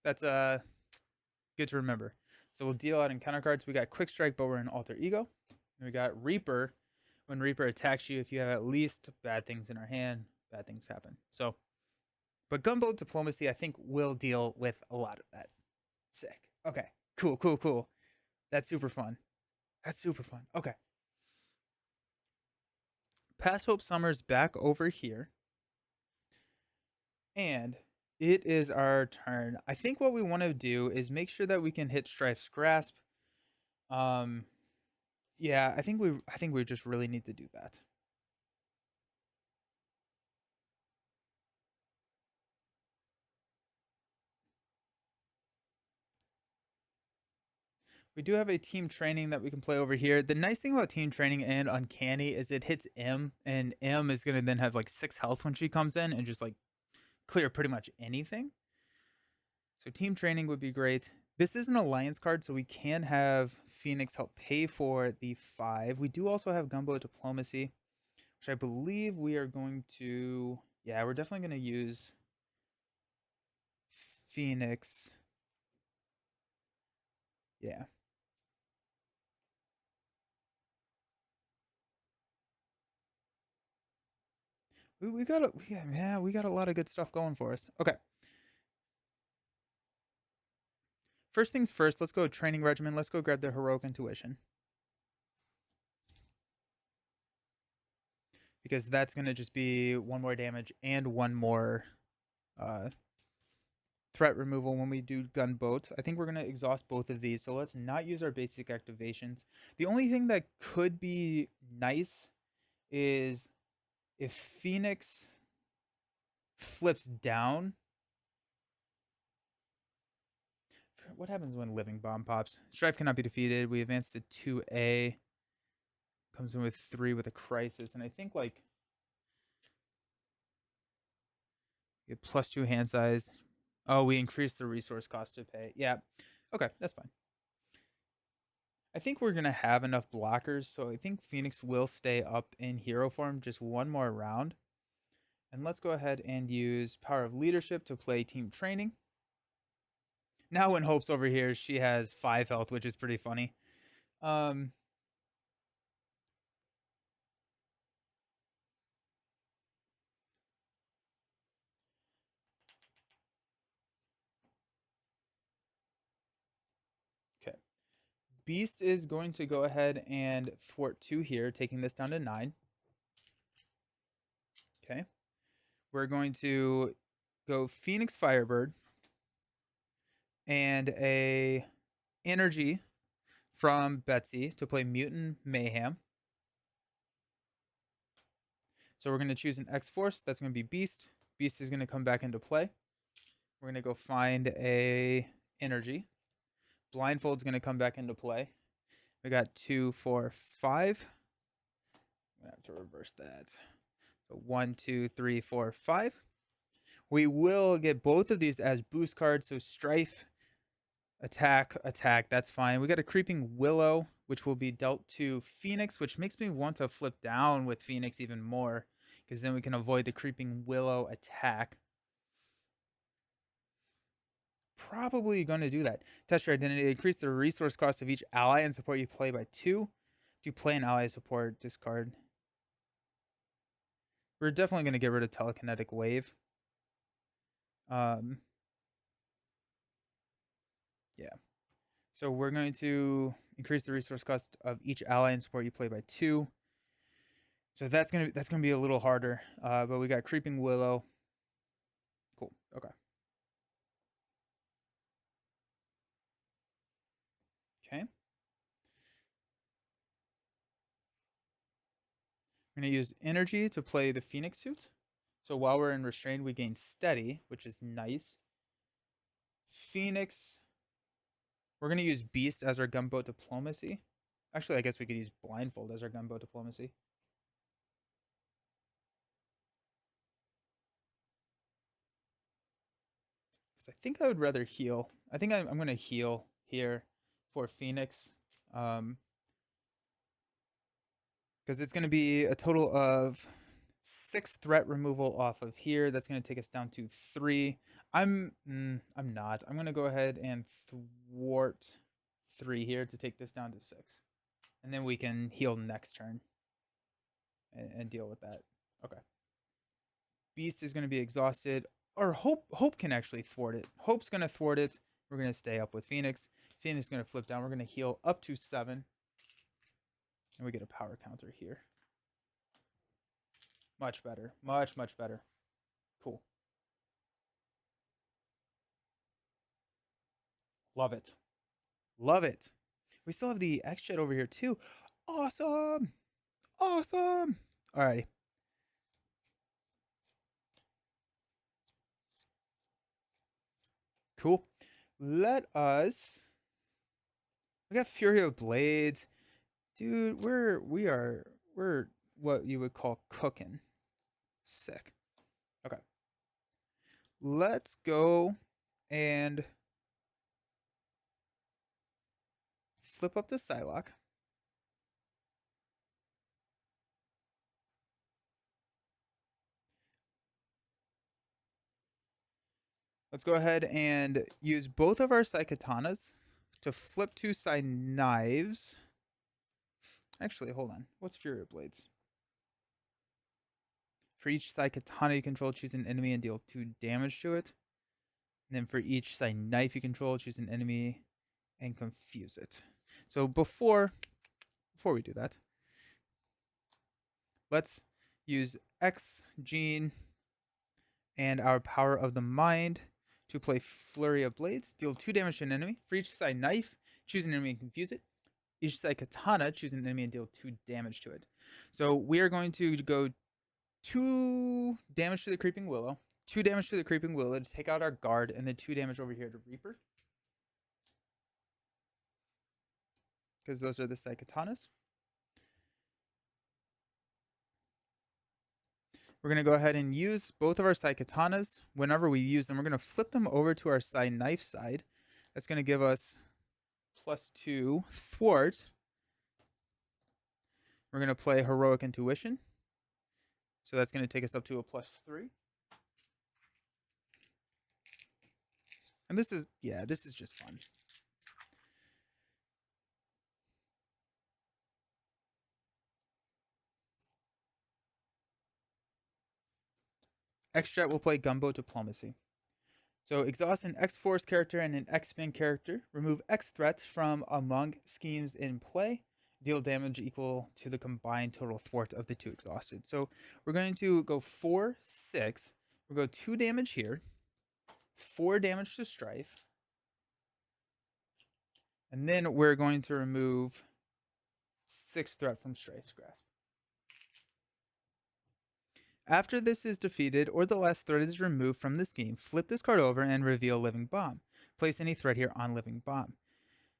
That's good to remember. So we'll deal out encounter cards. We got Quick Strike, but we're in Alter Ego. And we got Reaper. When Reaper attacks you, if you have at least bad things in our hand, bad things happen. So, but Gunboat Diplomacy, I think, will deal with a lot of that. Sick. Okay. Cool. That's super fun. Okay. Pass Hope Summers back over here. And it is our turn. I think what we want to do is make sure that we can hit Stryfe's Grasp. Yeah, I think we just really need to do that. We do have a team training that we can play over here. The nice thing about team training and uncanny is it hits M, and M is gonna then have like 6 health when she comes in and just like clear pretty much anything. So team training would be great. This is an alliance card, so we can have Phoenix help pay for the 5. We do also have Gunboat Diplomacy, which I believe we are going to... Yeah, we're definitely going to use Phoenix. Yeah. We got a lot of good stuff going for us. Okay. First things first, let's go training regimen. Let's go grab the heroic intuition. Because that's going to just be 1 more damage and 1 more threat removal when we do gunboat. I think we're going to exhaust both of these, so let's not use our basic activations. The only thing that could be nice is if Phoenix flips down. What happens when Living Bomb pops? Stryfe cannot be defeated. We advance to 2A. Comes in with 3 with a crisis, and I think like get +2 hand size. Oh, we increase the resource cost to pay. Yeah. Okay, that's fine. I think we're going to have enough blockers, so I think Phoenix will stay up in hero form just one more round. And let's go ahead and use Power of Leadership to play Team Training. Now when Hope's over here, she has 5 health, which is pretty funny. Um, okay. Beast is going to go ahead and thwart 2 here, taking this down to 9. Okay. We're going to go Phoenix Firebird and a energy from Betsy to play Mutant Mayhem. So we're going to choose an X-Force. That's going to be Beast. Beast is going to come back into play. We're going to go find a energy. Blindfold's going to come back into play. We got 2, 4, 5. I'm going to have to reverse that. So 1, 2, 3, 4, 5. We will get both of these as boost cards. So Stryfe, attack, attack. That's fine. We got a Creeping Willow, which will be dealt to Phoenix, which makes me want to flip down with Phoenix even more, because then we can avoid the Creeping Willow attack. Probably going to do that. Test your identity. Increase the resource cost of each ally and support you play by 2. Do play an ally support, discard. We're definitely going to get rid of Telekinetic Wave. Yeah. So we're going to increase the resource cost of each ally and support you play by 2. So that's gonna be a little harder. But we got Creeping Willow. Cool. Okay. Okay. We're gonna use energy to play the Phoenix suit. So while we're in restrained, we gain steady, which is nice. Phoenix. We're gonna use Beast as our gunboat diplomacy. Actually, I guess we could use Blindfold as our gunboat diplomacy. Because I think I would rather heal. I think I'm gonna heal here for Phoenix. Because it's gonna be a total of 6 threat removal off of here. That's going to take us down to 3. I'm not. I'm going to go ahead and thwart 3 here to take this down to 6. And then we can heal next turn and deal with that. Okay. Beast is going to be exhausted. Or Hope can actually thwart it. Hope's going to thwart it. We're going to stay up with Phoenix. Phoenix is going to flip down. We're going to heal up to 7. And we get a power counter here. Much better. Much, much better. Cool. Love it. Love it. We still have the X-Jet over here too. Awesome. Awesome. Alrighty. Cool. Let us. We got Fury of Blades. Dude, we're what you would call cooking. Sick. Okay. Let's go and flip up to Psylocke. Let's go ahead and use both of our Psykatanas to flip 2 Psy Knives. Actually, hold on. What's Fury of Blades? For each Psykatana you control, choose an enemy and deal 2 damage to it. And then for each Psy Knife you control, choose an enemy and confuse it. So before we do that, let's use X Gene and our Power of the Mind to play Flurry of Blades. Deal 2 damage to an enemy. For each Psy Knife, choose an enemy and confuse it. Each Psykatana, choose an enemy and deal 2 damage to it. So we are going to go 2 damage to the Creeping Willow, 2 damage to the Creeping Willow to take out our guard, and then 2 damage over here to Reaper. Because those are the Psykatanas. We're going to go ahead and use both of our Psykatanas. Whenever we use them, we're going to flip them over to our Psy Knife side. That's going to give us +2 thwart. We're going to play Heroic Intuition. So that's going to take us up to a +3. And this is, yeah, this is just fun. X-Jet will play Gumbo Diplomacy. So exhaust an X-Force character and an X-Spin character. Remove X threats from among schemes in play. Deal damage equal to the combined total thwart of the two exhausted. So we're going to go 4, 6. We'll go 2 damage here. 4 damage to Stryfe. And then we're going to remove 6 threat from Stryfe's grasp. After this is defeated or the last threat is removed from this game, flip this card over and reveal Living Bomb. Place any threat here on Living Bomb.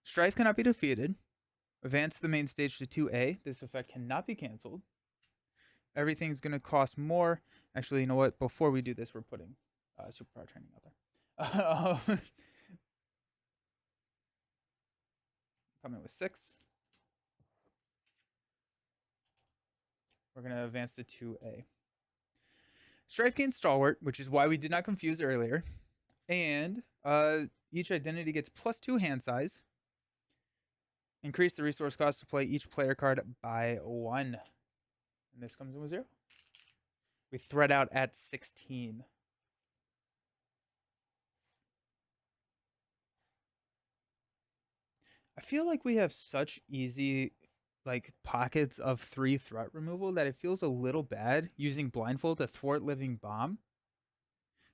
Stryfe cannot be defeated. Advance the main stage to 2A. This effect cannot be canceled. Everything's going to cost more. Actually, you know what? Before we do this, we're putting Superpower Training out there. Come in with 6. We're going to advance to 2A. Stryfe gains Stalwart, which is why we did not confuse earlier. And each identity gets +2 hand size. Increase the resource cost to play each player card by 1. And this comes in with 0. We thread out at 16. I feel like we have such easy pockets of 3 threat removal that it feels a little bad using Blindfold to thwart Living Bomb.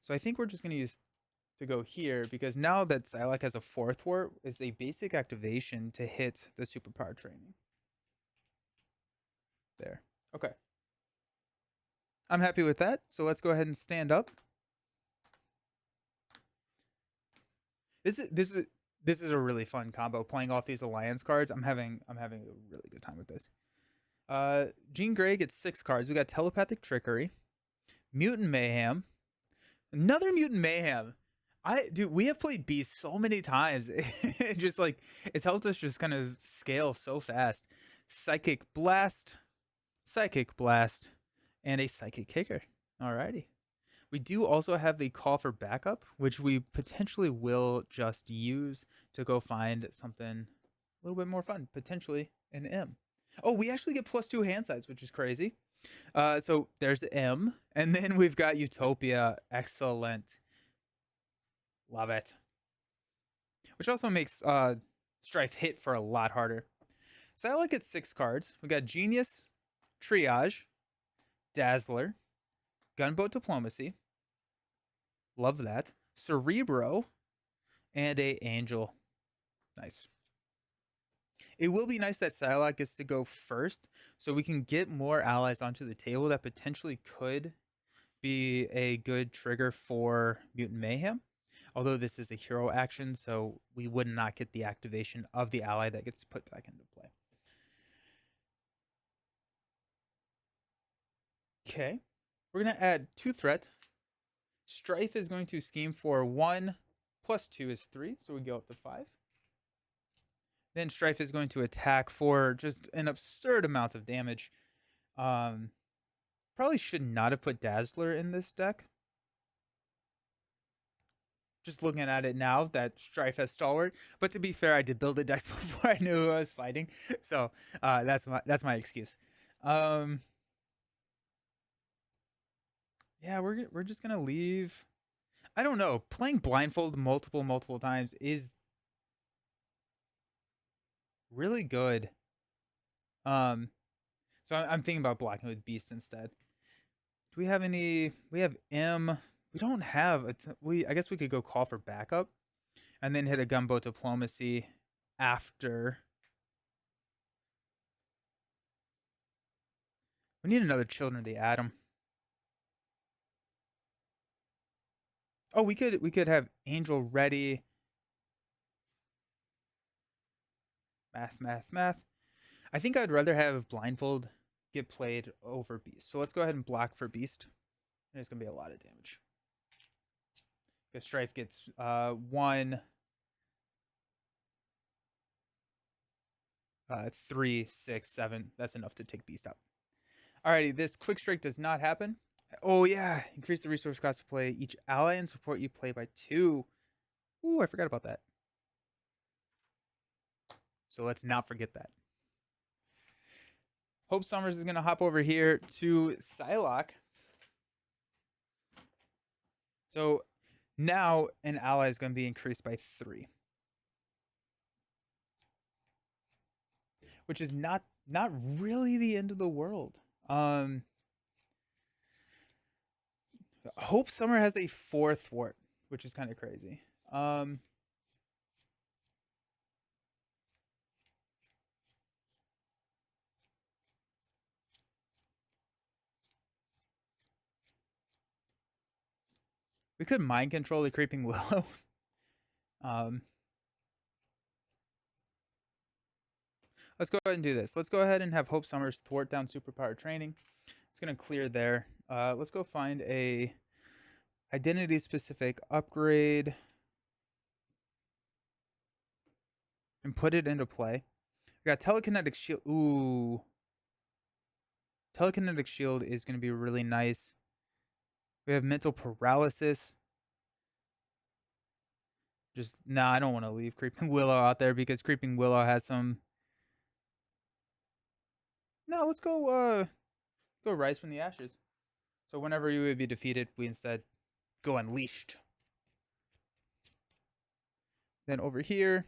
So I think we're just going to use to go here because now that Psylocke has a 4 thwart, it's a basic activation to hit the Superpower Training. There. Okay. I'm happy with that. So let's go ahead and stand up. This is a really fun combo. Playing off these alliance cards, I'm having a really good time with this. Jean Grey gets 6 cards. We got Telepathic Trickery, Mutant Mayhem, another Mutant Mayhem. Dude, we have played Beast so many times. It just it's helped us just kind of scale so fast. Psychic Blast, and a Psychic Kicker. Alrighty. We do also have the Call for Backup, which we potentially will just use to go find something a little bit more fun. Potentially an M. Oh, we actually get +2 hand size, which is crazy. So there's M. And then we've got Utopia. Excellent. Love it. Which also makes Stryfe hit for a lot harder. Psylocke gets 6 cards. We got Genius, Triage, Dazzler, Gunboat Diplomacy. Love that. Cerebro, and a Angel. Nice. It will be nice that Psylocke gets to go first, so we can get more allies onto the table that potentially could be a good trigger for Mutant Mayhem. Although this is a hero action, so we would not get the activation of the ally that gets put back into play. Okay. We're going to add 2 threat. Stryfe is going to scheme for 1 + 2 is 3, so we go up to 5. Then Stryfe is going to attack for just an absurd amount of damage. Probably should not have put Dazzler in this deck. Just looking at it now that Stryfe has Stalwart. But to be fair, I did build the decks before I knew who I was fighting. So that's my excuse. Yeah, we're just gonna leave. I don't know. Playing Blindfold multiple times is really good. So I'm thinking about blocking with Beast instead. Do we have any? We have M. We don't have I guess we could go Call for Backup, and then hit a Gunboat Diplomacy after. We need another Children of the Atom. Oh, we could have Angel ready. Math. I think I'd rather have Blindfold get played over Beast. So let's go ahead and block for Beast. And it's going to be a lot of damage. Because Stryfe gets 1. 3, 6, 7. That's enough to take Beast out. Alrighty, this quick strike does not happen. Oh yeah, increase the resource cost to play each ally and support you play by 2. Ooh, I forgot about that. So let's not forget that. Hope Summers is going to hop over here to Psylocke. So now an ally is going to be increased by 3. Which is not really the end of the world. Hope Summer has a 4 thwart, which is kind of crazy. We could mind control the Creeping Willow. Let's go ahead and do this. Let's go ahead and have Hope Summers thwart down superpower training. It's going to clear there. Let's go find a identity specific upgrade and put it into play. We got telekinetic shield. Ooh. Telekinetic shield is going to be really nice. We have mental paralysis. Just, nah, I don't want to leave Creeping Willow out there because Creeping Willow has some. No, let's go Rise from the Ashes. So whenever you would be defeated, we instead go Unleashed. Then over here,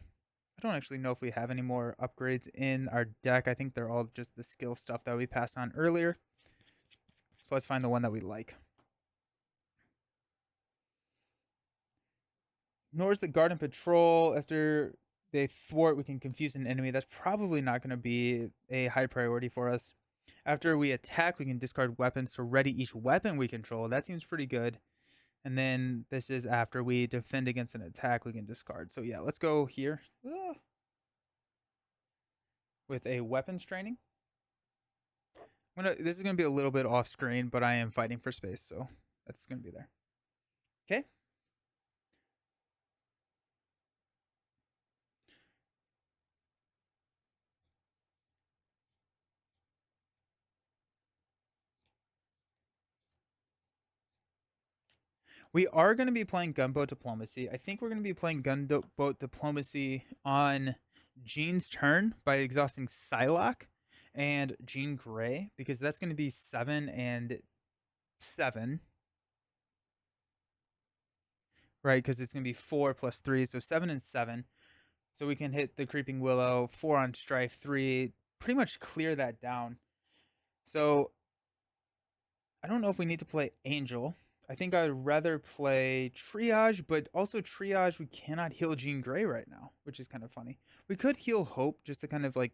I don't actually know if we have any more upgrades in our deck. I think they're all just the skill stuff that we passed on earlier. So let's find the one that we like. Ignores the Garden Patrol. After they thwart, we can confuse an enemy. That's probably not going to be a high priority for us. After we attack, we can discard weapons to ready each weapon we control. That seems pretty good. And then this is after we defend against an attack, we can discard. So yeah, let's go here. With a weapons training. This is going to be a little bit off screen, but I am fighting for space, so that's going to be there. Okay. We are going to be playing Gunboat Diplomacy. I think we're going to be playing Gunboat Diplomacy on Jean's turn by exhausting Psylocke and Jean Grey, because that's going to be 7 and 7. Right, because it's going to be 4 plus 3, so 7 and 7. So we can hit the Creeping Willow, 4 on Stryfe, 3, pretty much clear that down. So I don't know if we need to play Angel. I think I'd rather play Triage, but also Triage, we cannot heal Jean Grey right now, which is kind of funny. We could heal Hope just to kind of like.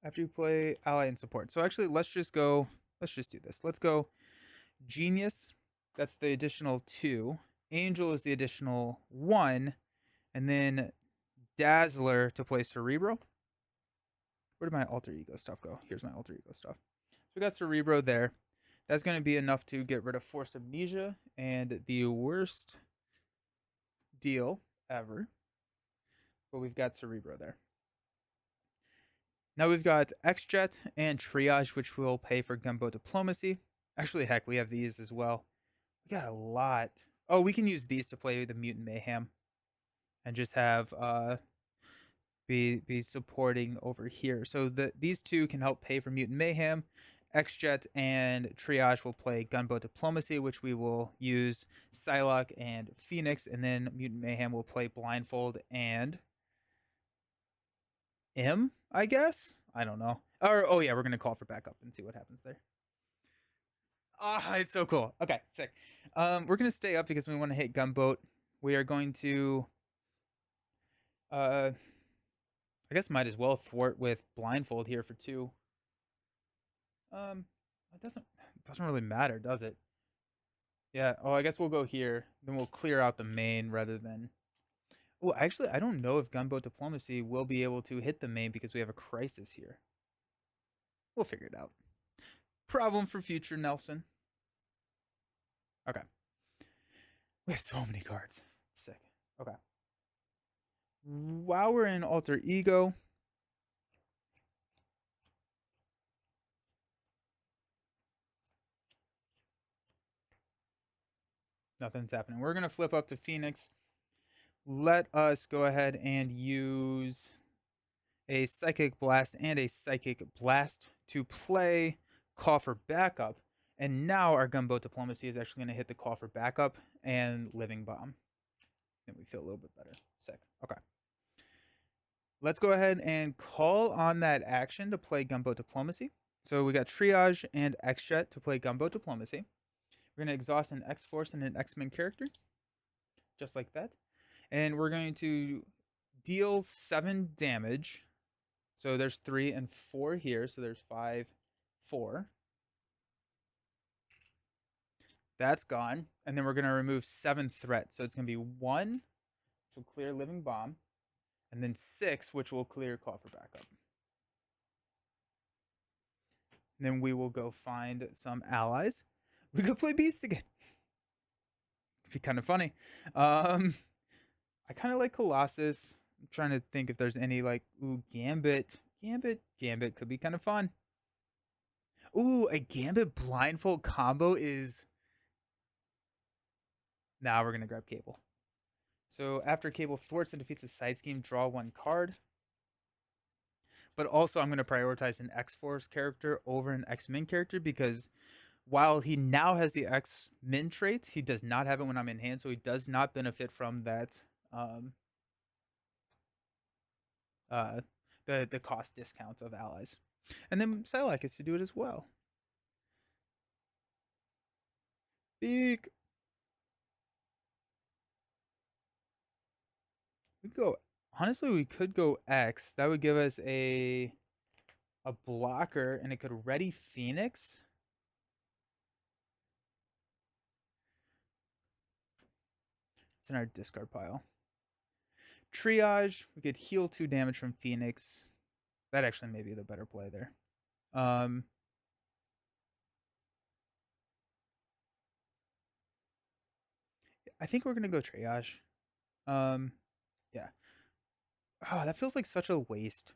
After you play Ally and Support. So actually, let's just do this. Let's go Genius. That's the additional 2. Angel is the additional 1. And then Dazzler to play Cerebro. Where did my alter ego stuff go? Here's my alter ego stuff. So we got Cerebro there. That's going to be enough to get rid of Force Amnesia and the worst deal ever. But we've got Cerebro there. Now we've got X-Jet and Triage, which will pay for Gunboat Diplomacy. Actually, heck, we have these as well. We got a lot. Oh, we can use these to play the Mutant Mayhem. And just have be supporting over here. So these two can help pay for Mutant Mayhem. X-Jet and Triage will play Gunboat Diplomacy, which we will use Psylocke and Phoenix, and then Mutant Mayhem will play Blindfold and M, I guess? I don't know. Or, oh yeah, we're going to call for backup and see what happens there. Ah, it's so cool. Okay, sick. We're going to stay up because we want to hit Gunboat. We are going to... I guess might as well thwart with Blindfold here for 2. It doesn't really matter, does it? Yeah. Oh, I guess we'll go here. Then we'll clear out the main rather than. Oh, actually, I don't know if Gunboat Diplomacy will be able to hit the main because we have a crisis here. We'll figure it out. Problem for future Nelson. Okay. We have so many cards. Sick. Okay. While we're in Alter Ego, nothing's happening. We're going to flip up to Phoenix. Let us go ahead and use a Psychic Blast and a Psychic Blast to play Call for Backup. And now our Gunboat Diplomacy is actually going to hit the Call for Backup and Living Bomb. And we feel a little bit better. Sick. Okay. Let's go ahead and call on that action to play Gunboat Diplomacy. So we got Triage and X-Jet to play Gunboat Diplomacy. We're going to exhaust an X-Force and an X-Men character. Just like that. And we're going to deal 7 damage. So there's 3 and 4 here. So there's 5, 4. That's gone. And then we're going to remove 7 threat. So it's going to be 1, which will clear Living Bomb. And then 6, which will clear Call for Backup. And then we will go find some allies. We could play Beast again. It'd be kind of funny. I kind of like Colossus. I'm trying to think if there's any like, ooh, Gambit. Gambit could be kind of fun. Ooh, a Gambit blindfold combo is... Now we're going to grab Cable. So after Cable thwarts and defeats a side scheme, draw 1 card. But also I'm going to prioritize an X-Force character over an X-Men character because while he now has the X-Men trait, he does not have it when I'm in hand, so he does not benefit from that the cost discount of allies. And then Psylocke gets to do it as well. Beak. We could go. Honestly, we could go X. That would give us a blocker, and it could ready Phoenix. It's in our discard pile. Triage. We could heal 2 damage from Phoenix. That actually may be the better play there. I think we're gonna go Triage. Yeah. Oh, that feels like such a waste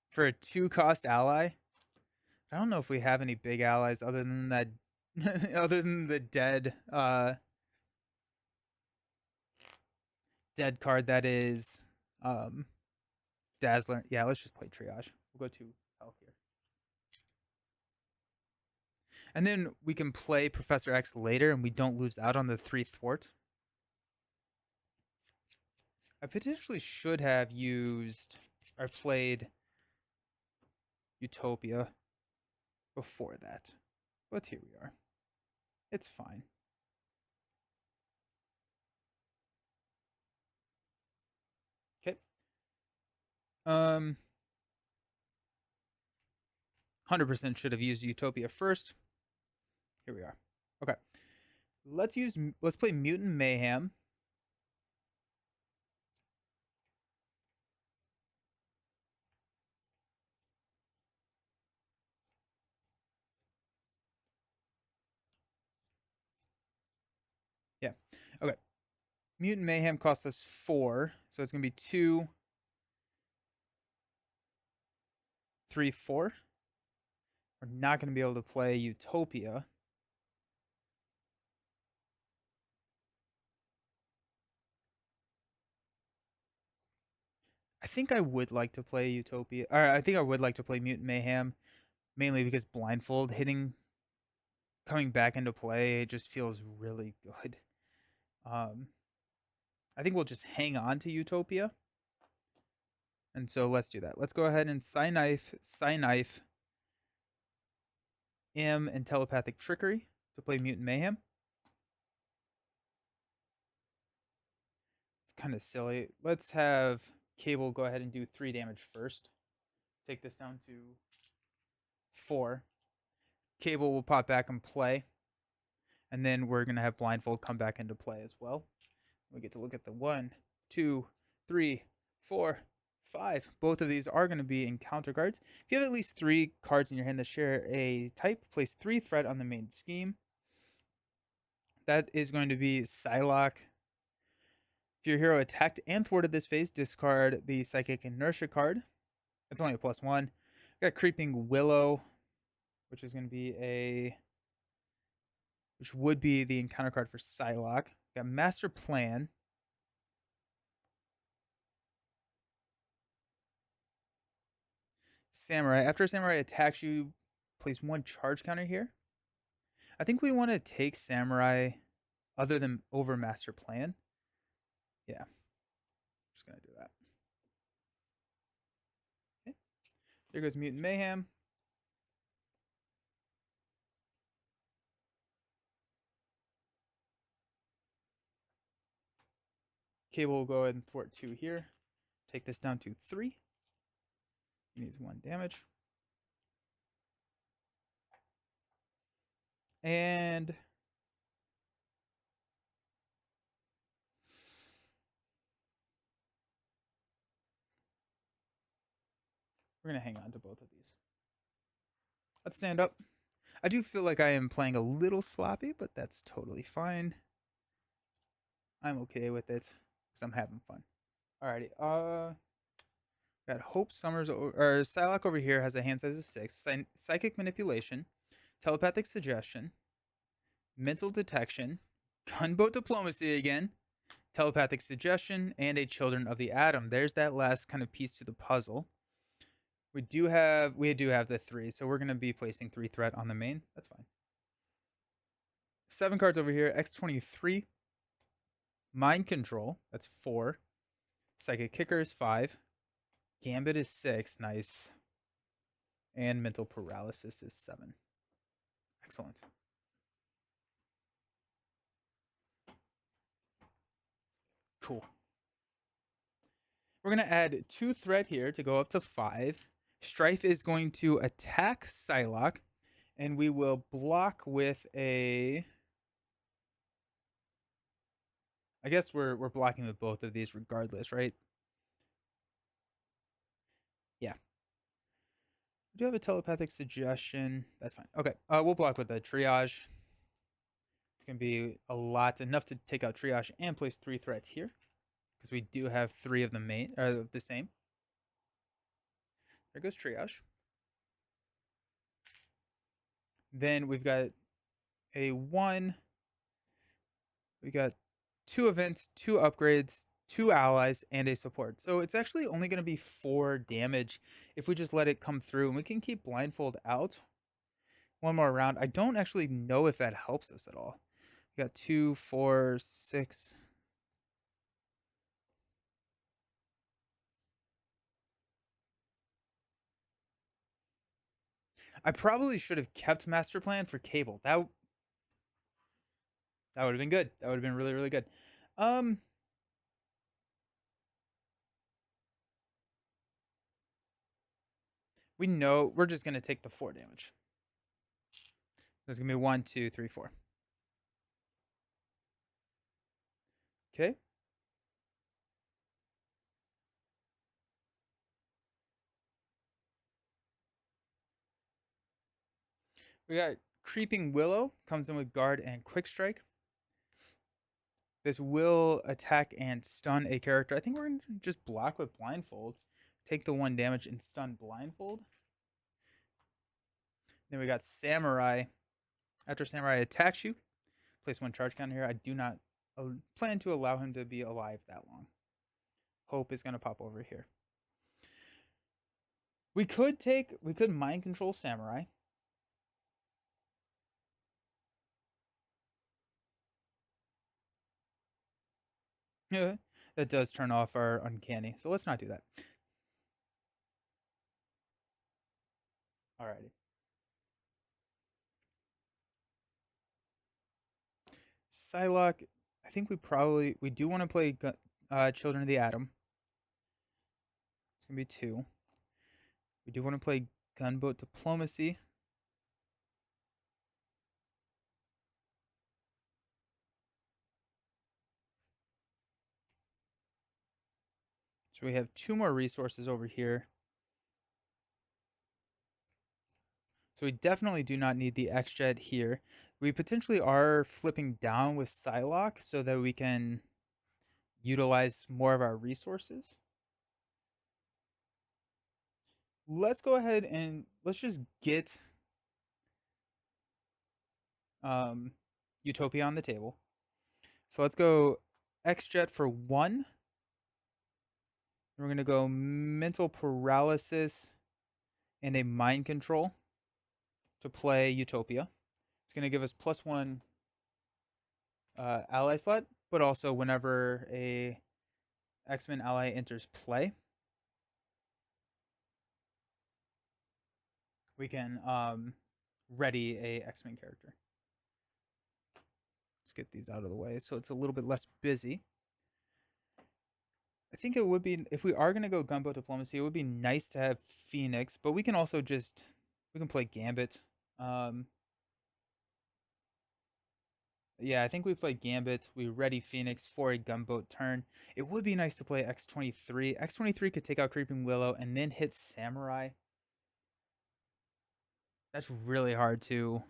for a 2-cost ally. I don't know if we have any big allies other than that, other than the dead card that is Dazzler. Yeah, let's just play Triage. We'll go to health here. And then we can play Professor X later and we don't lose out on the 3 thwart. I potentially should have used or played Utopia before that. But here we are. It's fine. Okay. 100% should have used Utopia first. Here we are. Okay. Let's play Mutant Mayhem. Yeah. Okay. Mutant Mayhem costs us 4, so it's gonna be 2, 3, 4. We're not gonna be able to play Utopia. I think I would like to play Utopia. Or I think I would like to play Mutant Mayhem, mainly because Blindfold coming back into play just feels really good. I think we'll just hang on to Utopia. And so let's do that. Let's go ahead and Psyknife, M, and Telepathic Trickery to play Mutant Mayhem. It's kind of silly. Let's have Cable go ahead and do 3 damage first. Take this down to 4. Cable will pop back and play. And then we're going to have Blindfold come back into play as well. We get to look at the 1, 2, 3, 4, 5. Both of these are going to be encounter cards. If you have at least 3 cards in your hand that share a type, place 3 threat on the main scheme. That is going to be Psylocke. If your hero attacked and thwarted this phase, discard the Psychic Inertia card. It's only a +1. Got Creeping Willow, which is going to be which would be the encounter card for Psylocke. Got Master Plan. Samurai. After Samurai attacks you, place 1 charge counter here. I think we want to take Samurai other than over Master Plan. Yeah. Just going to do that. Okay. There goes Mutant Mayhem. Cable will go ahead and thwart 2 here. Take this down to 3. He needs 1 damage. And we're going to hang on to both of these. Let's stand up. I do feel like I am playing a little sloppy, but that's totally fine. I'm okay with it because I'm having fun. Alrighty. Got Hope Summers or Psylocke over here has a hand size of 6. Psychic Manipulation, Telepathic Suggestion, Mental Detection, Gunboat Diplomacy again, Telepathic Suggestion, and a Children of the Atom. There's that last kind of piece to the puzzle. We do have the 3, so we're gonna be placing 3 threat on the main. That's fine. 7 cards over here. X-23. Mind Control. That's 4. Psychic Kicker is 5. Gambit is 6. Nice. And Mental Paralysis is 7. Excellent. Cool. We're going to add 2 threat here to go up to 5. Stryfe is going to attack Psylocke, and we will block with a... I guess we're blocking with both of these regardless, right? Yeah. We do have a Telepathic Suggestion. That's fine. Okay. We'll block with the Triage. It's going to be a lot, enough to take out Triage and place 3 threats here, because we do have 3 of the same. There goes Triage. Then we've got a 1. We got 2 events, 2 upgrades, 2 allies, and a support. So it's actually only going to be 4 damage if we just let it come through. And we can keep Blindfold out 1 more round. I don't actually know if that helps us at all. We got 2, 4, 6. I probably should have kept Master Plan for Cable. That would have been good. That would have been really, really good. We know we're just going to take the 4 damage. There's going to be 1, 2, 3, 4. Okay. We got Creeping Willow, comes in with Guard and Quick Strike. This will attack and stun a character. I think we're going to just block with Blindfold. Take the 1 damage and stun Blindfold. Then we got Samurai. After Samurai attacks you, place 1 charge counter here. I do not plan to allow him to be alive that long. Hope is going to pop over here. We could Mind Control Samurai. Yeah, that does turn off our Uncanny, so let's not do that. Alrighty. Psylocke, I think we do want to play Children of the Atom. It's going to be 2. We do want to play Gunboat Diplomacy. So we have 2 more resources over here. So we definitely do not need the X-Jet here. We potentially are flipping down with Psylocke so that we can utilize more of our resources. Let's go ahead and let's just get um, Utopia on the table. So let's go X-Jet for 1. We're going to go Mental Paralysis and a Mind Control to play Utopia. It's going to give us +1 ally slot, but also whenever a X-Men ally enters play, we can ready a X-Men character. Let's get these out of the way so it's a little bit less busy. I think it would be, if we are going to go Gunboat Diplomacy, it would be nice to have Phoenix, but we can also just, we can play Gambit. Yeah, I think we play Gambit. We ready Phoenix for a Gunboat turn. It would be nice to play X-23. X-23 could take out Creeping Willow and then hit Samurai. That's really hard to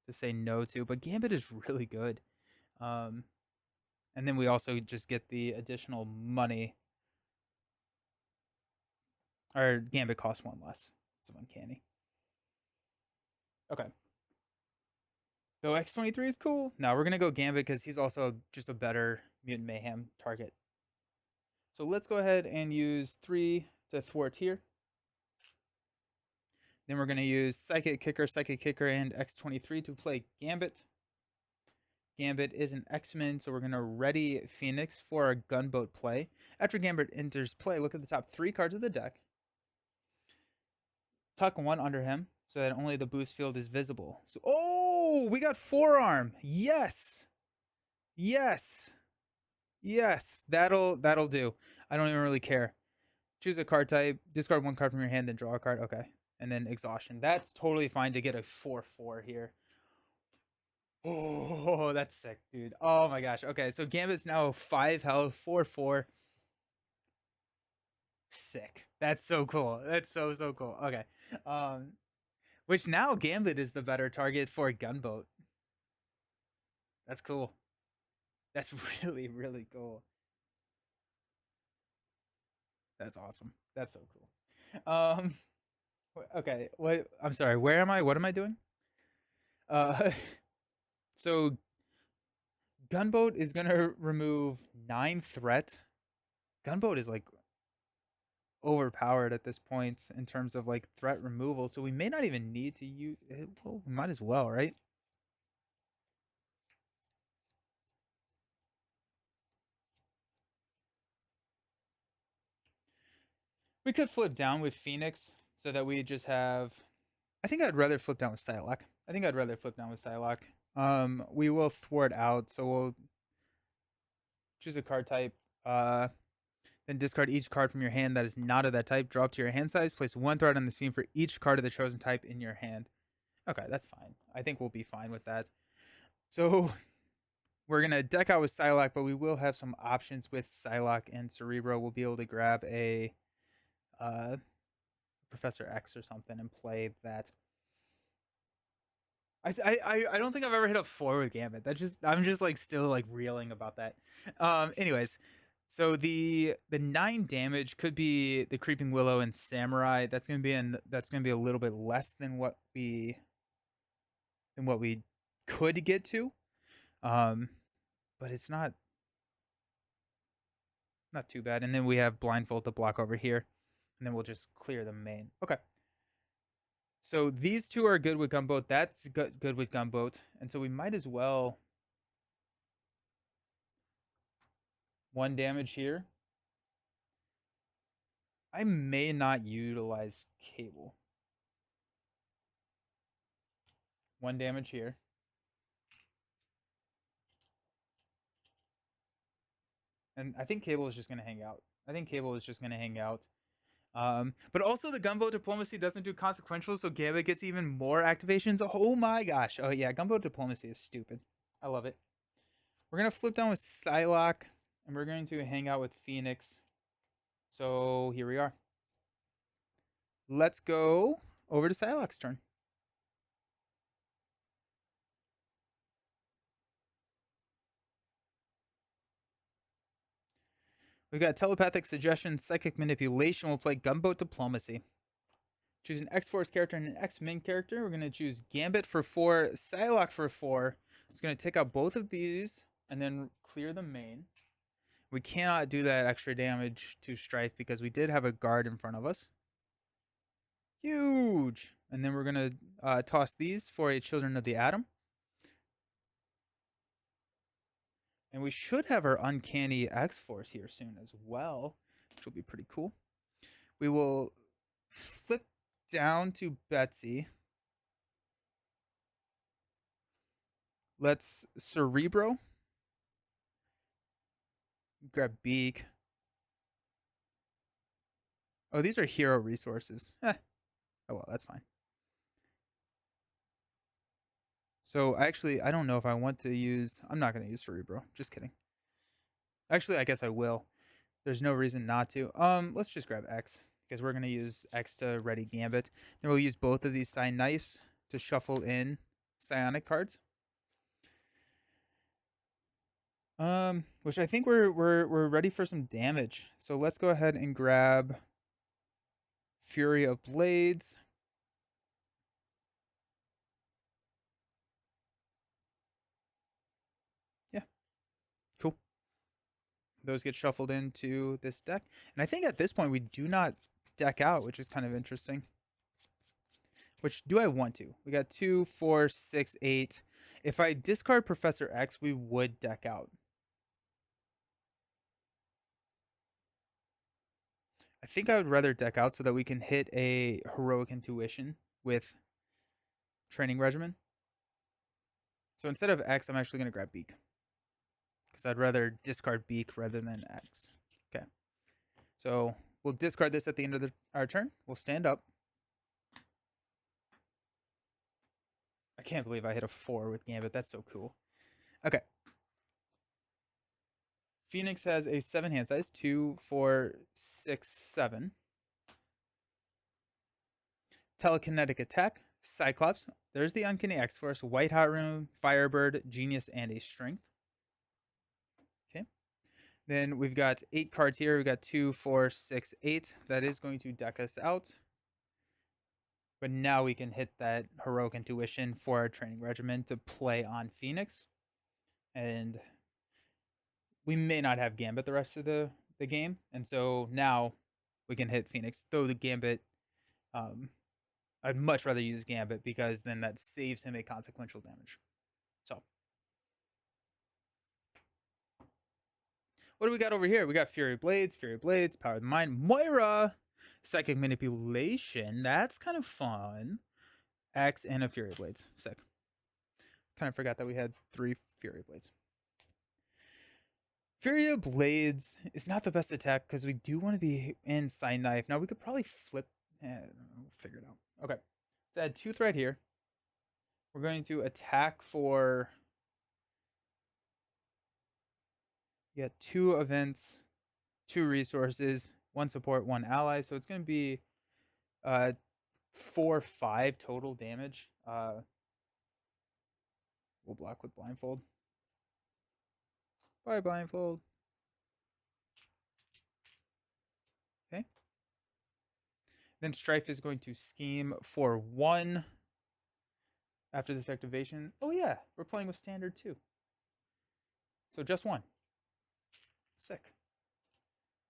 say no to, but Gambit is really good. Um, and then we also just get the additional money. Or Gambit costs 1 less. It's uncanny. Okay. So X-23 is cool. Now we're gonna go Gambit because he's also just a better Mutant Mayhem target. So let's go ahead and use 3 to thwart here. Then we're gonna use Psychic Kicker, and X-23 to play Gambit. Gambit is an X-Men, so we're gonna ready Phoenix for a Gunboat play. After Gambit enters play, look at the top 3 cards of the deck. Tuck 1 under him so that only the boost field is visible. So, oh, we got Forearm. Yes. Yes. Yes. That'll do. I don't even really care. Choose a card type, discard 1 card from your hand, then draw a card. Okay. And then exhaustion. That's totally fine to get a 4/4 here. Oh, that's sick, dude. Oh my gosh. Okay, so Gambit's now 5 health, 4/4. Sick. That's so cool. That's so cool. Okay. Um which now Gambit is the better target for a Gunboat. That's cool. That's really cool. That's awesome. That's so cool. Okay, what, I'm sorry. Where am I? What am I doing? Uh so Gunboat is going to remove 9 threat. Gunboat is like overpowered at this point in terms of like threat removal, so we may not even need to use it. Well, we might as well, right? We could flip down with Phoenix so that we just have, I think I'd rather flip down with Psylocke. I think I'd rather flip down with Psylocke. We will thwart out, so we'll choose a card type, then discard each card from your hand that is not of that type, drop to your hand size, place 1 threat on the screen for each card of the chosen type in your hand. Okay, that's fine. I think we'll be fine with that. So we're going to deck out with Psylocke, but we will have some options with Psylocke and Cerebro. We'll be able to grab a Professor X or something and play that. I don't think I've ever hit a 4 with Gambit. I'm just like still like reeling about that. Anyways, so the 9 damage could be the Creeping Willow and Samurai. That's gonna be a little bit less than what we could get to. But it's not too bad. And then we have Blindfold to block over here, and then we'll just clear the main. Okay. So these 2 are good with Gunboat. That's good with Gunboat, and so we might as well 1 damage here. I may not utilize Cable. 1 damage here. And I think Cable is just going to hang out. But also the Gunboat Diplomacy doesn't do consequential, so Gambit gets even more activations. Oh my gosh. Oh yeah, Gunboat Diplomacy is stupid. I love it. We're going to flip down with Psylocke, and we're going to hang out with Phoenix. So here we are. Let's go over to Psylocke's turn. We got telepathic suggestion, psychic manipulation. We'll play gunboat diplomacy. Choose an X-Force character and an X-Min character. We're going to choose Gambit for 4, Psylocke for 4. It's going to take out both of these and then clear the main. We cannot do that extra damage to Stryfe because we did have a guard in front of us. Huge! And then we're going to toss these for a Children of the Atom. And we should have our Uncanny X-Force here soon as well, which will be pretty cool. We will flip down to Betsy. Let's Cerebro. Grab Beak. Oh, these are hero resources. Oh, well, that's fine. So, actually, I don't know if I want to use... I'm not going to use Cerebro. Just kidding. Actually, I guess I will. There's no reason not to. Let's just grab X, because we're going to use X to ready Gambit. Then we'll use both of these Psi Knives to shuffle in Psionic cards. Which I think we're ready for some damage. So let's go ahead and grab Fury of Blades. Yeah, cool. Those get shuffled into this deck. And I think at this point we do not deck out, which is kind of interesting. Which do I want to? We got 2, 4, 6, 8. If I discard Professor X, we would deck out. I think I would rather deck out so that we can hit a Heroic Intuition with Training Regimen. So instead of X, I'm actually going to grab Beak. Because I'd rather discard Beak rather than X. Okay. So we'll discard this at the end of our turn. We'll stand up. I can't believe I hit a 4 with Gambit. That's so cool. Okay. Phoenix has a 7 hand size. 2, 4, 6, 7. Telekinetic attack. Cyclops. There's the Uncanny X-Force. White Hot Room. Firebird. Genius. And a Strength. Okay. Then we've got 8 cards here. We've got 2, 4, 6, 8. That is going to deck us out. But now we can hit that Heroic Intuition for our Training Regimen to play on Phoenix. And we may not have Gambit the rest of the game. And so now we can hit Phoenix. Though the Gambit, I'd much rather use Gambit because then that saves him a consequential damage. So what do we got over here? We got Fury Blades, Power of the Mind, Moira, Psychic Manipulation. That's kind of fun. X and a Fury Blades. Sick. Kind of forgot that we had 3 Fury Blades. Fury of Blades is not the best attack because we do want to be in Psi Knife. Now we could probably flip. We'll figure it out. Okay. Let's add 2 thread here. We're going to attack for... You got 2 events, 2 resources, 1 support, 1 ally. So it's going to be 4, 5 total damage. We'll block with Blindfold. Bye, Blindfold. Okay. Then Stryfe is going to scheme for 1 after this activation. Oh yeah, we're playing with standard too. So just 1. Sick.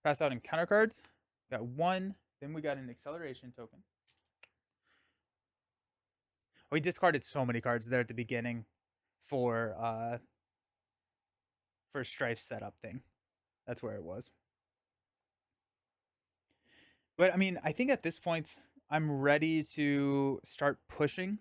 Pass out encounter cards. Got 1. Then we got an acceleration token. We discarded so many cards there at the beginning for Stryfe's setup thing. That's where it was. But I mean, I think at this point I'm ready to start pushing.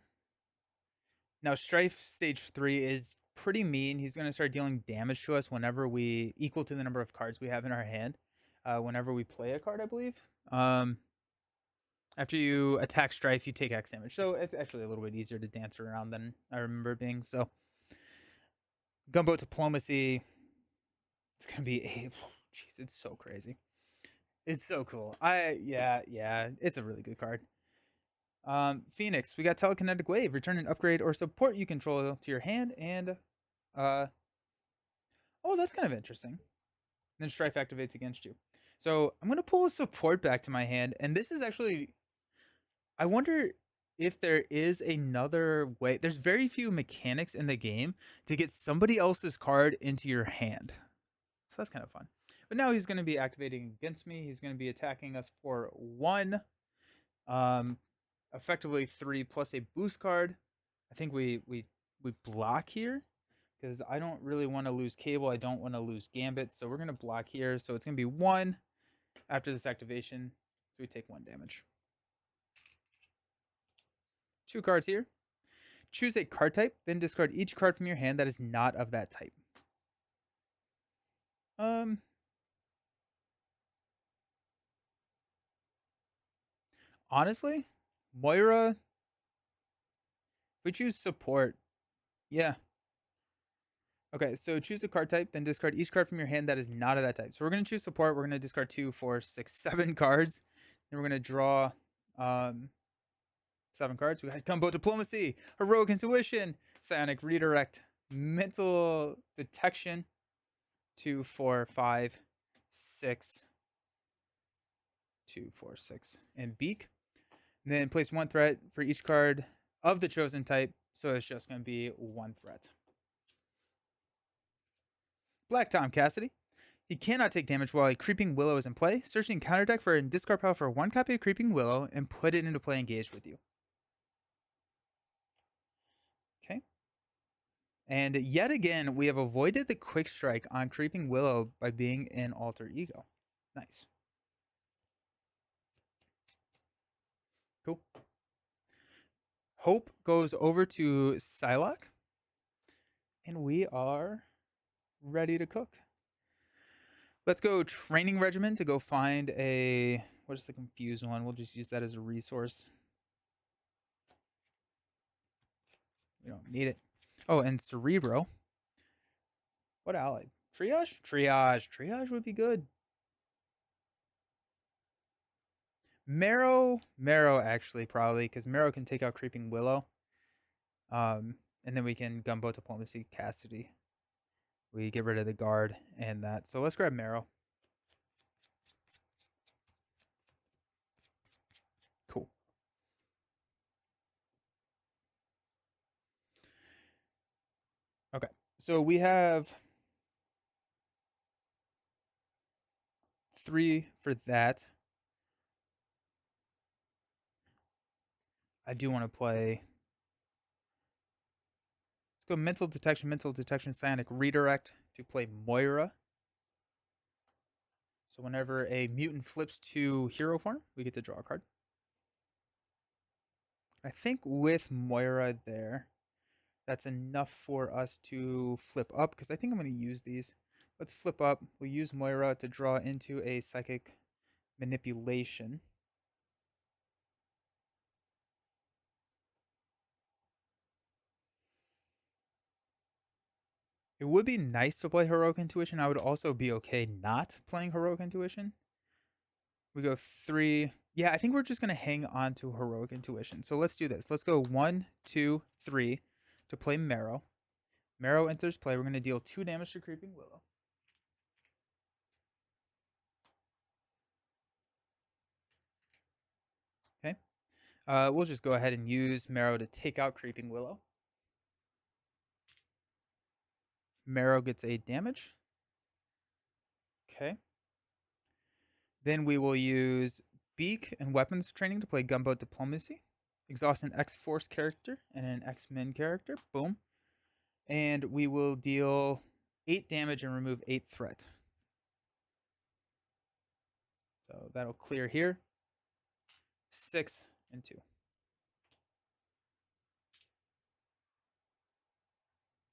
Now Stryfe stage 3 is pretty mean. He's going to start dealing damage to us whenever we equal to the number of cards we have in our hand. Whenever we play a card, I believe. After you attack Stryfe, you take X damage. So it's actually a little bit easier to dance around than I remember it being. So Gunboat Diplomacy. It's going to be a... Jeez, it's so crazy. It's so cool. Yeah, it's a really good card. Phoenix, we got Telekinetic Wave. Return an upgrade or support you control to your hand and oh, that's kind of interesting. then Stryfe activates against you. So I'm gonna pull a support back to my hand, and this is actually, I wonder if there is another way. There's very few mechanics in the game to get somebody else's card into your hand. So that's kind of fun. But now he's gonna be activating against me. He's gonna be attacking us for 1. Um Effectively 3 plus a boost card. I think we block here because I don't really want to lose Cable. I don't want to lose Gambit. So we're going to block here. So it's going to be 1 after this activation. So we take 1 damage. 2 cards here. Choose a card type, then discard each card from your hand that is not of that type. Honestly, Moira, if we choose support, yeah. Okay, so choose a card type, then discard each card from your hand that is not of that type. So we're going to choose support. We're going to discard 2, 4, 6, 7 cards. Then we're going to draw 7 cards. We got Combo Diplomacy, Heroic Intuition, Psionic Redirect, Mental Detection, 2, 4, 5, 6, 2, 4, 6, and Beak. And then place 1 threat for each card of the chosen type. So it's just going to be 1 threat. Black Tom Cassidy. He cannot take damage while a Creeping Willow is in play. Search the counter deck for a discard pile for 1 copy of Creeping Willow and put it into play engaged with you. Okay. And yet again, we have avoided the Quick Strike on Creeping Willow by being in Alter Ego. Nice. Cool. Hope goes over to Psylocke. And we are ready to cook. Let's go Training Regimen to go find a... What is the confused one? We'll just use that as a resource. We don't need it. Oh, and Cerebro. What ally? Triage? Triage. Triage would be good. Marrow actually, probably, because Marrow can take out Creeping Willow. And then we can Gumbo Diplomacy Cassidy. We get rid of the guard and that. So let's grab Marrow. Cool. Okay. So we have 3 for that. I do want to play. Let's go Mental Detection, Psionic Redirect to play Moira. So whenever a mutant flips to hero form, we get to draw a card. I think with Moira there, that's enough for us to flip up, because I think I'm going to use these. Let's flip up. We'll use Moira to draw into a Psychic Manipulation. It would be nice to play Heroic Intuition. I would also be okay not playing Heroic Intuition. We go 3. Yeah, I think we're just going to hang on to Heroic Intuition. So let's do this. Let's go 1, 2, 3 to play Marrow. Marrow enters play. We're going to deal 2 damage to Creeping Willow. Okay. We'll just go ahead and use Marrow to take out Creeping Willow. Marrow gets 8 damage. Okay. Then we will use Beak and Weapons Training to play Gunboat Diplomacy. Exhaust an X-Force character and an X-Men character. Boom. And we will deal 8 damage and remove 8 threat. So that'll clear here. 6 and 2.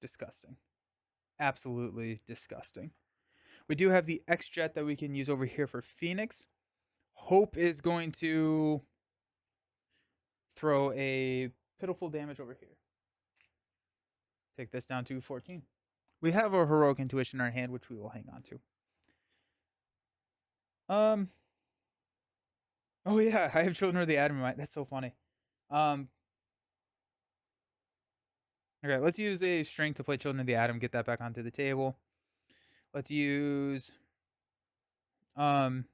Disgusting. Absolutely disgusting. We do have the X-Jet that we can use over here for Phoenix. Hope is going to throw a pitiful damage over here. Take this down to 14. We have our Heroic Intuition in our hand, which we will hang on to. Oh yeah, I have Children of the Atom in mind. That's so funny. Okay, let's use a Strength to play Children of the Atom. Get that back onto the table. Let's use um,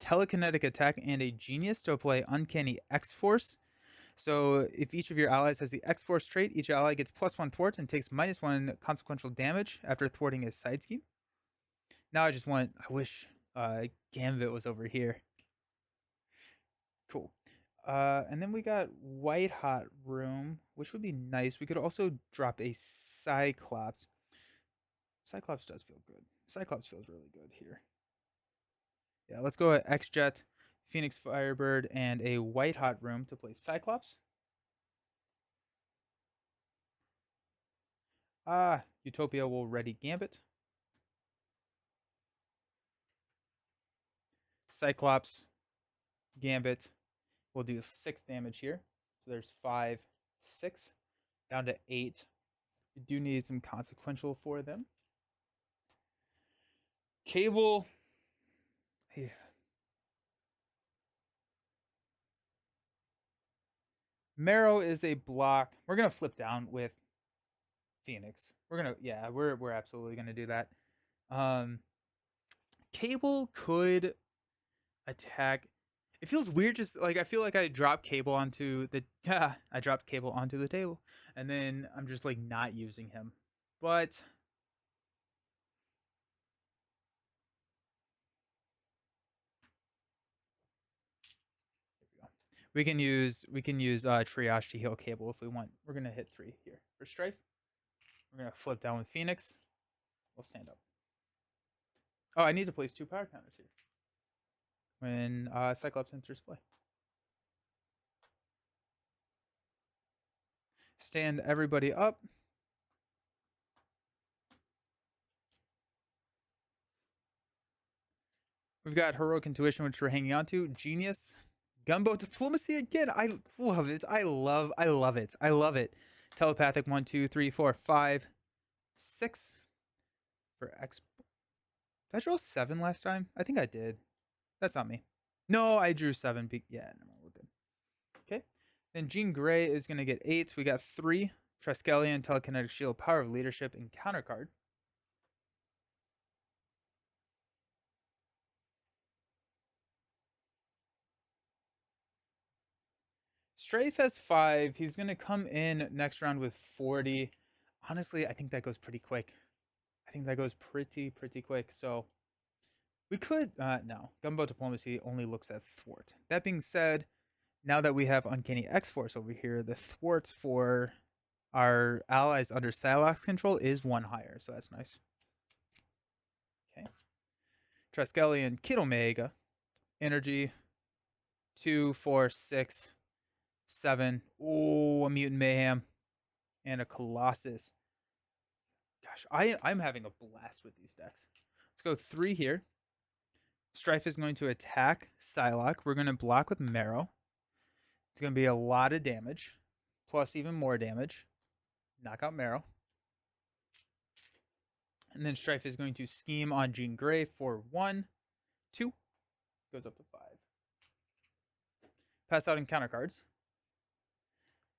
telekinetic attack, and a genius to apply uncanny X Force. So if each of your allies has the X Force trait, each ally gets +1 thwart and takes -1 consequential damage after thwarting his side scheme. Now I wish Gambit was over here. Cool. And then we got White Hot Room, which would be nice. We could also drop a Cyclops. Cyclops does feel good. Cyclops feels really good here. Yeah, let's go at X-Jet, Phoenix Firebird, and a White Hot Room to play Cyclops. Utopia will ready Gambit. Cyclops, Gambit will do 6 damage here. So there's 5, 6, down to 8. We do need some consequential for them. Cable. Marrow is a block. We're gonna flip down with Phoenix. We're absolutely gonna do that. Um, Cable could attack. It feels weird, just like I feel like I dropped Cable onto the I dropped Cable onto the table, and then I'm just like not using him. But we can use triage to heal Cable if we want. We're gonna hit 3 here for Stryfe. We're gonna flip down with Phoenix. We'll stand up. Oh, I need to place 2 power counters here when Cyclops enters play. Stand everybody up. We've got Heroic Intuition, which we're hanging on to. Genius. Gunboat Diplomacy again. I love it. I love it. I love it. Telepathic 1, 2, 3, 4, 5, 6 for X. Did I draw 7 last time? I think I did. That's not me. No, I drew 7. Yeah, no, we're good. Okay. Then Jean Grey is going to get 8. We got 3. Triskelion, Telekinetic Shield, Power of Leadership, and Counter Card. Stryfe has 5. He's going to come in next round with 40. Honestly, I think that goes pretty quick. I think that goes pretty quick. So we could, no. Gunboat Diplomacy only looks at thwart. That being said, now that we have Uncanny X-Force over here, the thwarts for our allies under Psylocke's control is 1 higher. So that's nice. Okay. Triskelion, Kid Omega, Energy, 2, 4, 6, 7. Oh, a Mutant Mayhem. And a Colossus. Gosh, I'm having a blast with these decks. Let's go 3 here. Stryfe is going to attack Psylocke. We're going to block with Marrow. It's going to be a lot of damage, plus even more damage. Knock out Marrow. And then Stryfe is going to scheme on Jean Grey for 1, 2. Goes up to 5. Pass out in counter cards.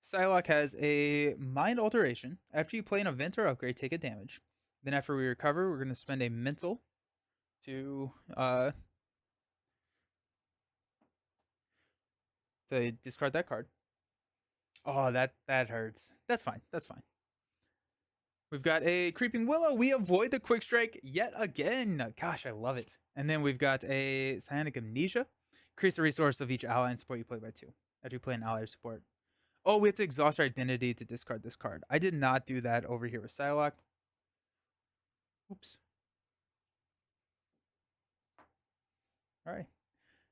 Psylocke has a Mind Alteration. After you play an event or upgrade, take a damage. Then after we recover, we're going to spend a mental to discard that card. Oh, that hurts. That's fine. That's fine. We've got a Creeping Willow. We avoid the Quick Strike yet again. Gosh, I love it. And then we've got a Psionic Amnesia. Increase the resource of each ally and support you play by 2. After you play an ally support. Oh, we have to exhaust our identity to discard this card. I did not do that over here with Psylocke. Oops. All right.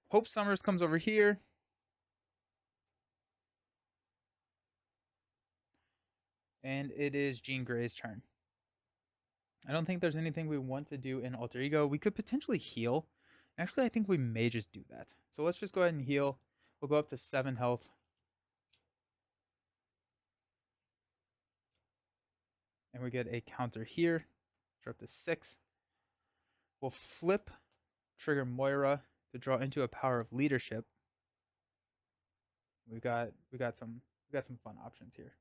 Hope Summers comes over here. And it is Jean Grey's turn. I don't think there's anything we want to do in Alter Ego. We could potentially heal. Actually, I think we may just do that. So let's just go ahead and heal. We'll go up to 7 health. And we get a counter here. Drop to 6. We'll flip, trigger Moira to draw into a Power of Leadership. We got some fun options here.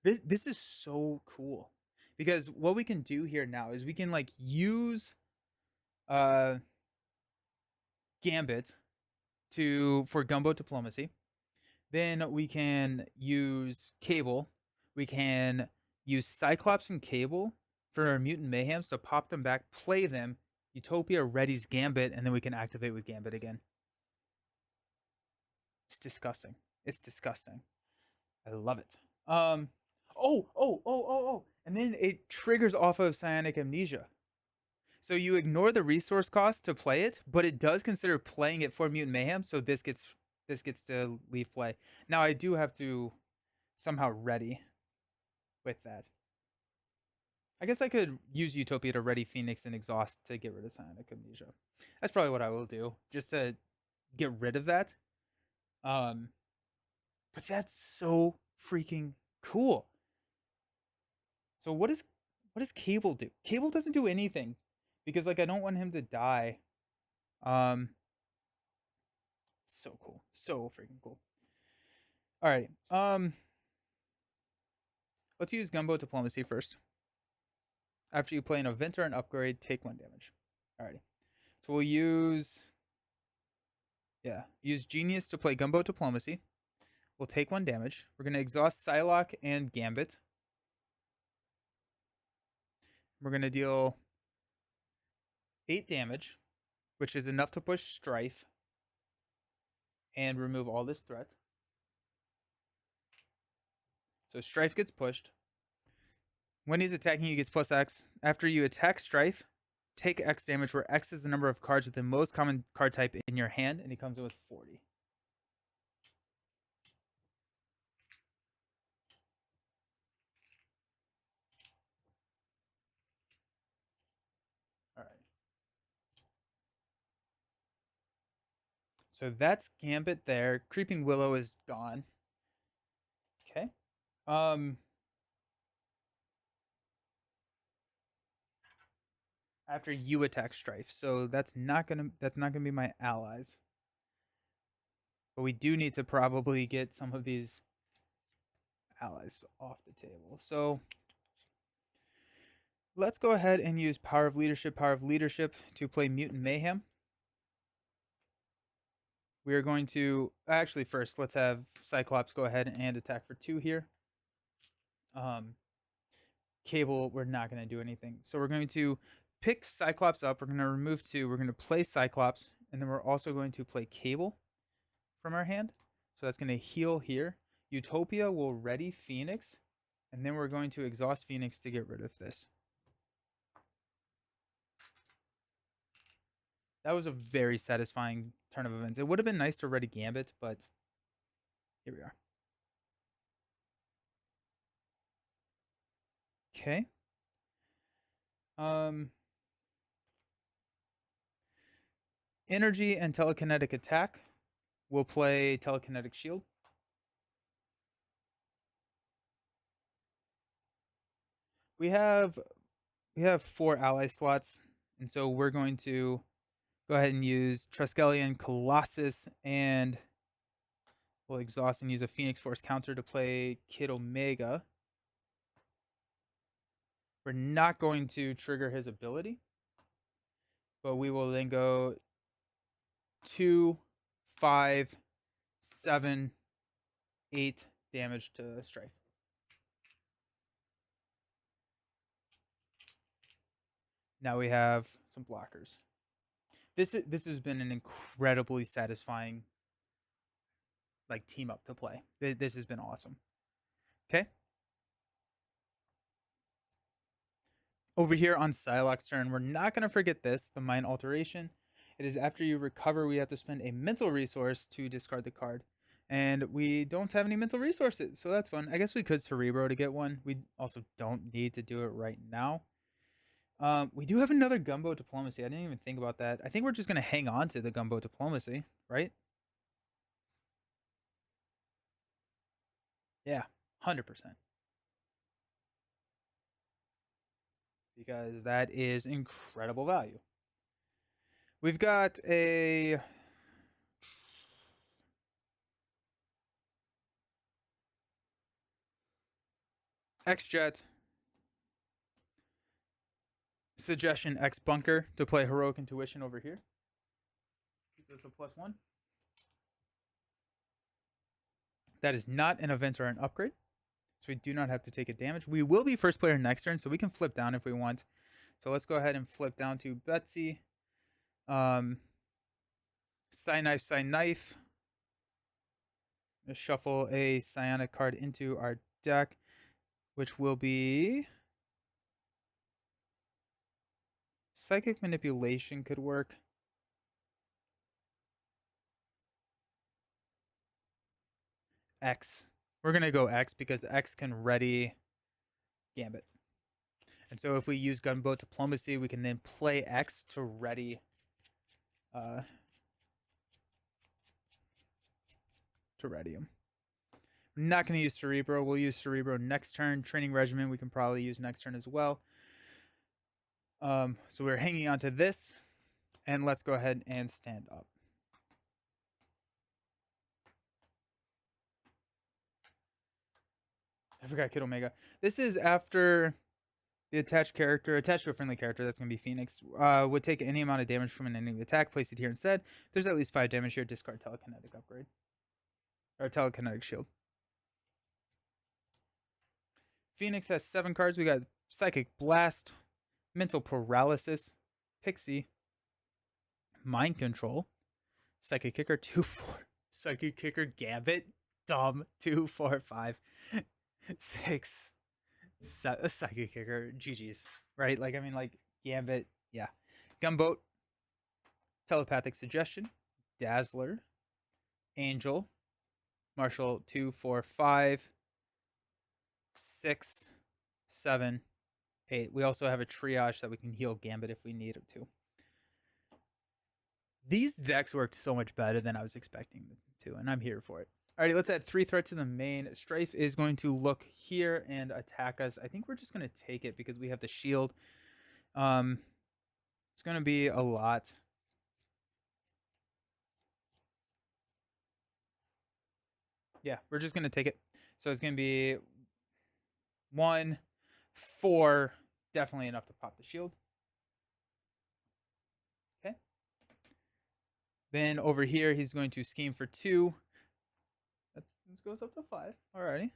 This is so cool because what we can do here now is we can like use uh Gambit to for gumbo diplomacy. Then we can use Cable. We can use Cyclops and Cable for our mutant mayhems to pop them back, play them. Utopia readies Gambit, and then we can activate with Gambit again. It's disgusting. It's disgusting. I love it. Oh. And then it triggers off of Psionic Amnesia. So you ignore the resource cost to play it, but it does consider playing it for Mutant Mayhem, so this gets to leave play. Now I do have to somehow ready with that. I guess I could use Utopia to ready Phoenix and Exhaust to get rid of Psionic Amnesia. That's probably what I will do, just to get rid of that. Um, but that's so freaking cool. So what does Cable do? Cable doesn't do anything because like I don't want him to die. Um, so cool, so freaking cool. All right, let's use Gumbo Diplomacy first. After you play an event or an upgrade, take 1 damage. Alrighty, so we'll use Genius to play Gumbo Diplomacy. We'll take 1 damage. We're gonna exhaust Psylocke and Gambit. We're gonna deal 8 damage, which is enough to push Stryfe and remove all this threat. So Stryfe gets pushed. When he's attacking, he gets plus X. After you attack Stryfe, take X damage, where X is the number of cards with the most common card type in your hand, and he comes in with 40. All right. So that's Gambit there. Creeping Willow is gone. Okay. After you attack Stryfe, so that's not gonna be my allies. But we do need to probably get some of these allies off the table. So let's go ahead and use Power of Leadership to play Mutant Mayhem. We are going to actually first let's have Cyclops go ahead and attack for 2 here. Cable, we're not going to do anything. So we're going to pick Cyclops up. We're going to remove 2. We're going to play Cyclops, and then we're also going to play Cable from our hand. So that's going to heal here. Utopia will ready Phoenix, and then we're going to exhaust Phoenix to get rid of this. That was a very satisfying turn of events. It would have been nice to ready Gambit, but here we are. Okay. Energy and telekinetic attack. We'll play telekinetic shield. We have 4 ally slots, and so we're going to go ahead and use Triskelion, Colossus, and we'll exhaust and use a Phoenix Force counter to play Kid Omega. We're not going to trigger his ability, but we will then go 2, 5, 7, 8 damage to Stryfe. Now we have some blockers. This has been an incredibly satisfying like team up to play. This has been awesome. Okay. Over here on Psylocke's turn, we're not going to forget this, the Mind Alteration. It is after you recover, we have to spend a mental resource to discard the card. And we don't have any mental resources, so that's fun. I guess we could Cerebro to get one. We also don't need to do it right now. We do have another Gumbo Diplomacy. I didn't even think about that. I think we're just going to hang on to the Gumbo Diplomacy, right? Yeah, 100%. Because that is incredible value. We've got a X Jet, Suggestion X Bunker to play Heroic Intuition over here. Is this a +1? That is not an event or an upgrade, so we do not have to take a damage. We will be first player next turn, so we can flip down if we want. So let's go ahead and flip down to Betsy. Psyknife. Shuffle a Psionic card into our deck, which will be Psychic Manipulation could work. X. We're going to go X because X can ready Gambit. And so if we use Gunboat Diplomacy, we can then play X to ready him. We're not going to use Cerebro. We'll use Cerebro next turn. Training Regimen we can probably use next turn as well. So we're hanging on to this. And let's go ahead and stand up. I forgot Kid Omega. This is after the attached to a friendly character, that's going to be Phoenix, would take any amount of damage from an enemy attack. Place it here instead. There's at least 5 damage here. Discard Telekinetic upgrade. Or Telekinetic shield. Phoenix has 7 cards. We got Psychic Blast, Mental Paralysis, Pixie, Mind Control, Psychic Kicker, 2-4. Psychic Kicker, Gambit, Dumb, 2, 4, 5, 6. Psychic Kicker, GG's, right? Like, I mean, like, Gambit, yeah. Gunboat, Telepathic Suggestion, Dazzler, Angel, Marshall, 2, 4, 5, 6, 7, 8. We also have a Triage that we can heal Gambit if we need it to. These decks worked so much better than I was expecting them to, and I'm here for it. Alrighty, let's add 3 threat to the main. Stryfe is going to look here and attack us. I think we're just going to take it because we have the shield. It's going to be a lot. Yeah, we're just going to take it. So it's going to be 1, 4, definitely enough to pop the shield. Okay. Then over here, he's going to scheme for 2. That goes up to 5. Alrighty.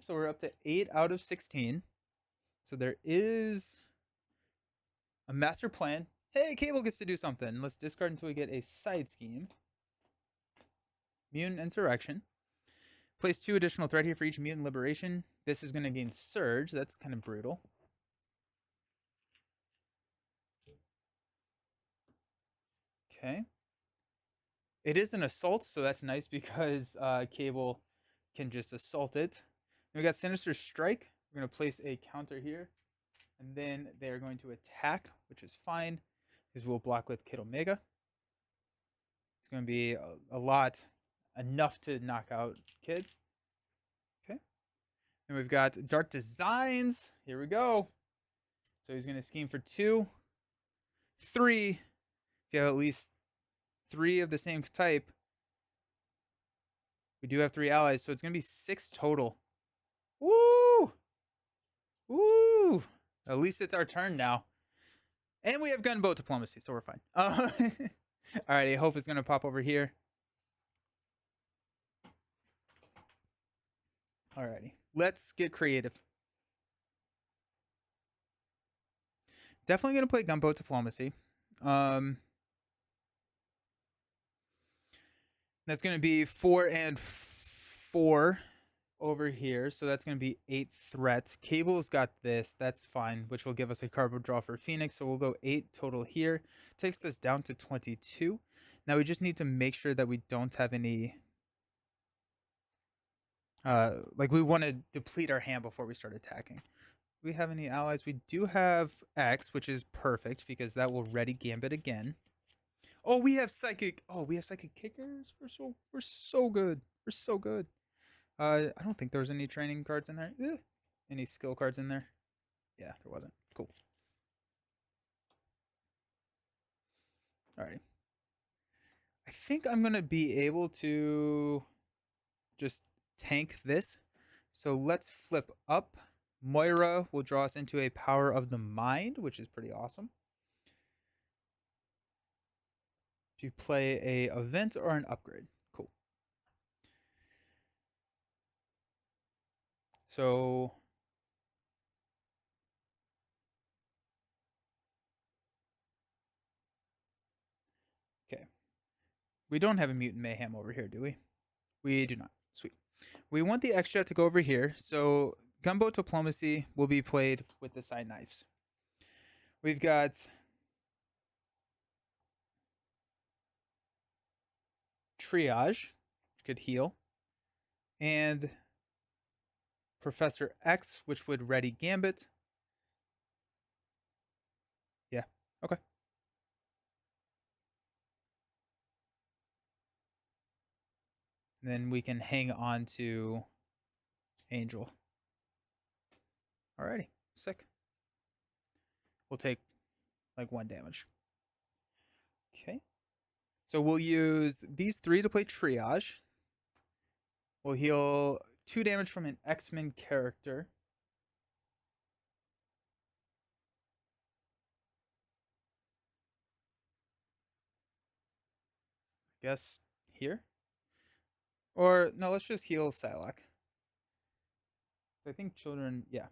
So we're up to 8 out of 16. So there is a master plan. Hey, Cable gets to do something. Let's discard until we get a side scheme. Mutant Insurrection. Place 2 additional threat here for each Mutant Liberation. This is going to gain Surge. That's kind of brutal. Okay. It is an assault, so that's nice because Cable can just assault it. And we got Sinister Strike. We're going to place a counter here. And then they're going to attack, which is fine, because we'll block with Kid Omega. It's going to be a lot, enough to knock out Kid. Okay. And we've got Dark Designs. Here we go. So he's going to scheme for 2, 3. If you have at least 3 of the same type, we do have 3 allies, so it's going to be 6 total. Woo! Woo! At least it's our turn now. And we have Gunboat Diplomacy, so we're fine. Alrighty, I hope it's going to pop over here. Alrighty, let's get creative. Definitely going to play Gunboat Diplomacy. That's going to be 4 and 4 over here. So that's going to be 8 threat. Cable's got this. That's fine, which will give us a card draw for Phoenix. So we'll go 8 total here. Takes us down to 22. Now we just need to make sure that we don't have any... like we want to deplete our hand before we start attacking. Do we have any allies? We do have X, which is perfect because that will ready Gambit again. Oh, we have Psychic. Oh, we have Psychic Kickers. We're so good. We're so good. I don't think there was any training cards in there. Any skill cards in there? Yeah, there wasn't. Cool. Alrighty. I think I'm gonna be able to just tank this So let's flip up. Moira will draw us into a Power of the Mind, which is pretty awesome. Do you play a event or an upgrade? Cool. So okay. We don't have a Mutant Mayhem over here, do we? We do not. Sweet. We want the extra to go over here, so Gunboat Diplomacy will be played with the side knives. We've got Triage, which could heal, and Professor X, which would ready Gambit. Yeah, okay. And then we can hang on to Angel. Alrighty, sick. We'll take like 1 damage. Okay. So we'll use these 3 to play Triage. We'll heal 2 damage from an X-Men character. I guess here. Or no, let's just heal Psylocke. I think children, yeah.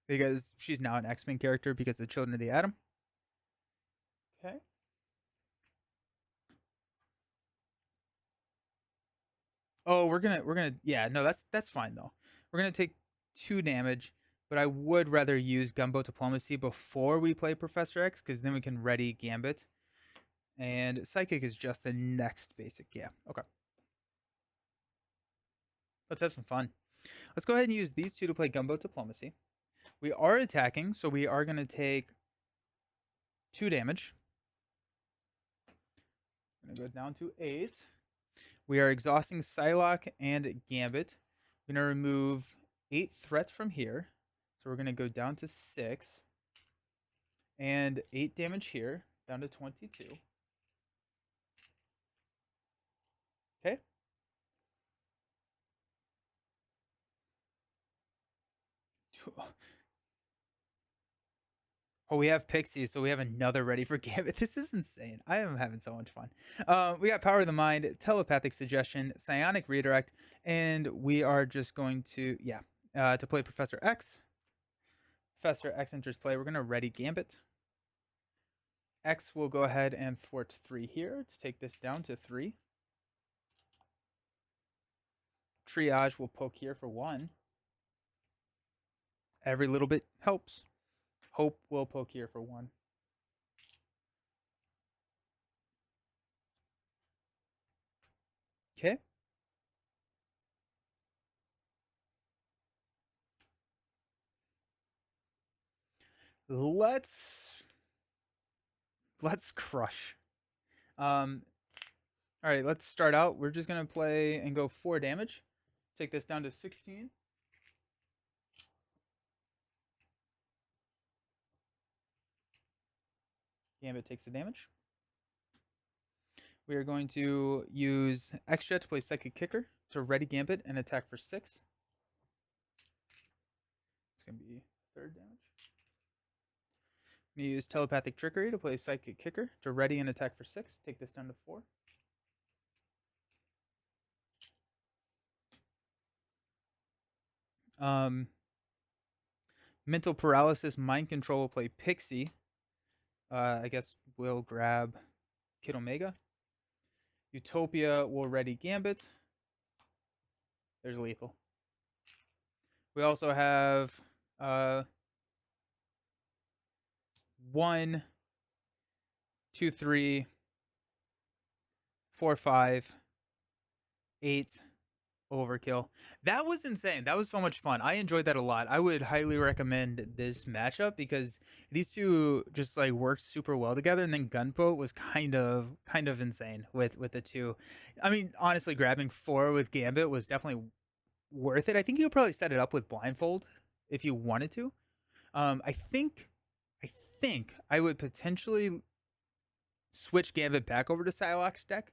Because she's now an X-Men character because of Children of the Atom. Okay. Oh, we're gonna yeah, no, that's fine though. We're gonna take 2 damage, but I would rather use Gunboat Diplomacy before we play Professor X, because then we can ready Gambit. And Psychic is just the next basic. Yeah, okay. Let's have some fun. Let's go ahead and use these 2 to play Gunboat Diplomacy. We are attacking, so we are gonna take 2 damage. I'm gonna go down to 8. We are exhausting Psylocke and Gambit. We're gonna remove 8 threats from here. So we're gonna go down to 6. And 8 damage here, down to 22. Okay. Oh, we have Pixies, so we have another ready for Gambit. This is insane. I am having so much fun. We got Power of the Mind, Telepathic Suggestion, Psionic Redirect, and we are just going to, to play Professor X. Professor X enters play. We're going to ready Gambit. X will go ahead and thwart 3 here to take this down to 3. Triage will poke here for 1. Every little bit helps. Hope will poke here for 1. Okay. Let's crush. All right, let's start out. We're just gonna play and go 4 damage. Take this down to 16. Gambit takes the damage. We are going to use extra to play Psychic Kicker to ready Gambit and attack for 6. It's gonna be 3rd damage. I'm gonna use Telepathic Trickery to play Psychic Kicker to ready and attack for 6. Take this down to 4. Mental Paralysis, Mind Control will play Pixie. I guess we'll grab Kid Omega. Utopia will ready Gambit. There's lethal. We also have 1, 2, 3, 4, 5, 8 overkill. That was insane. That was so much fun. I enjoyed that a lot. I would highly recommend this matchup because these 2 just like worked super well together, and then Gunboat was kind of insane with the 2. I mean, honestly, grabbing 4 with Gambit was definitely worth it. I think you could probably set it up with Blindfold if you wanted to. I think I would potentially switch Gambit back over to Psylocke's deck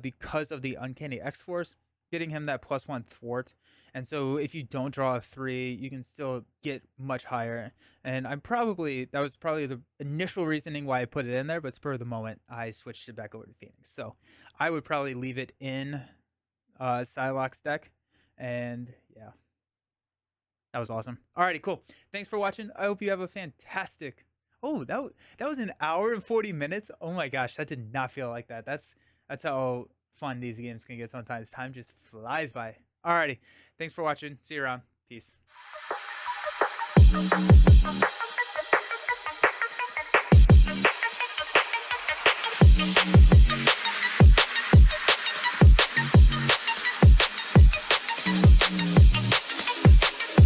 because of the Uncanny X-Force. getting him that +1 thwart. And so if you don't draw a 3, you can still get much higher. And that was probably the initial reasoning why I put it in there, but spur of the moment, I switched it back over to Phoenix. So I would probably leave it in Psylocke's deck. And yeah, that was awesome. Alrighty, cool. Thanks for watching. I hope you have a fantastic. Oh, that was an hour and 40 minutes. Oh my gosh, that did not feel like that. That's how fun these games can get sometimes. Time just flies by. Alrighty, thanks for watching. See you around. Peace.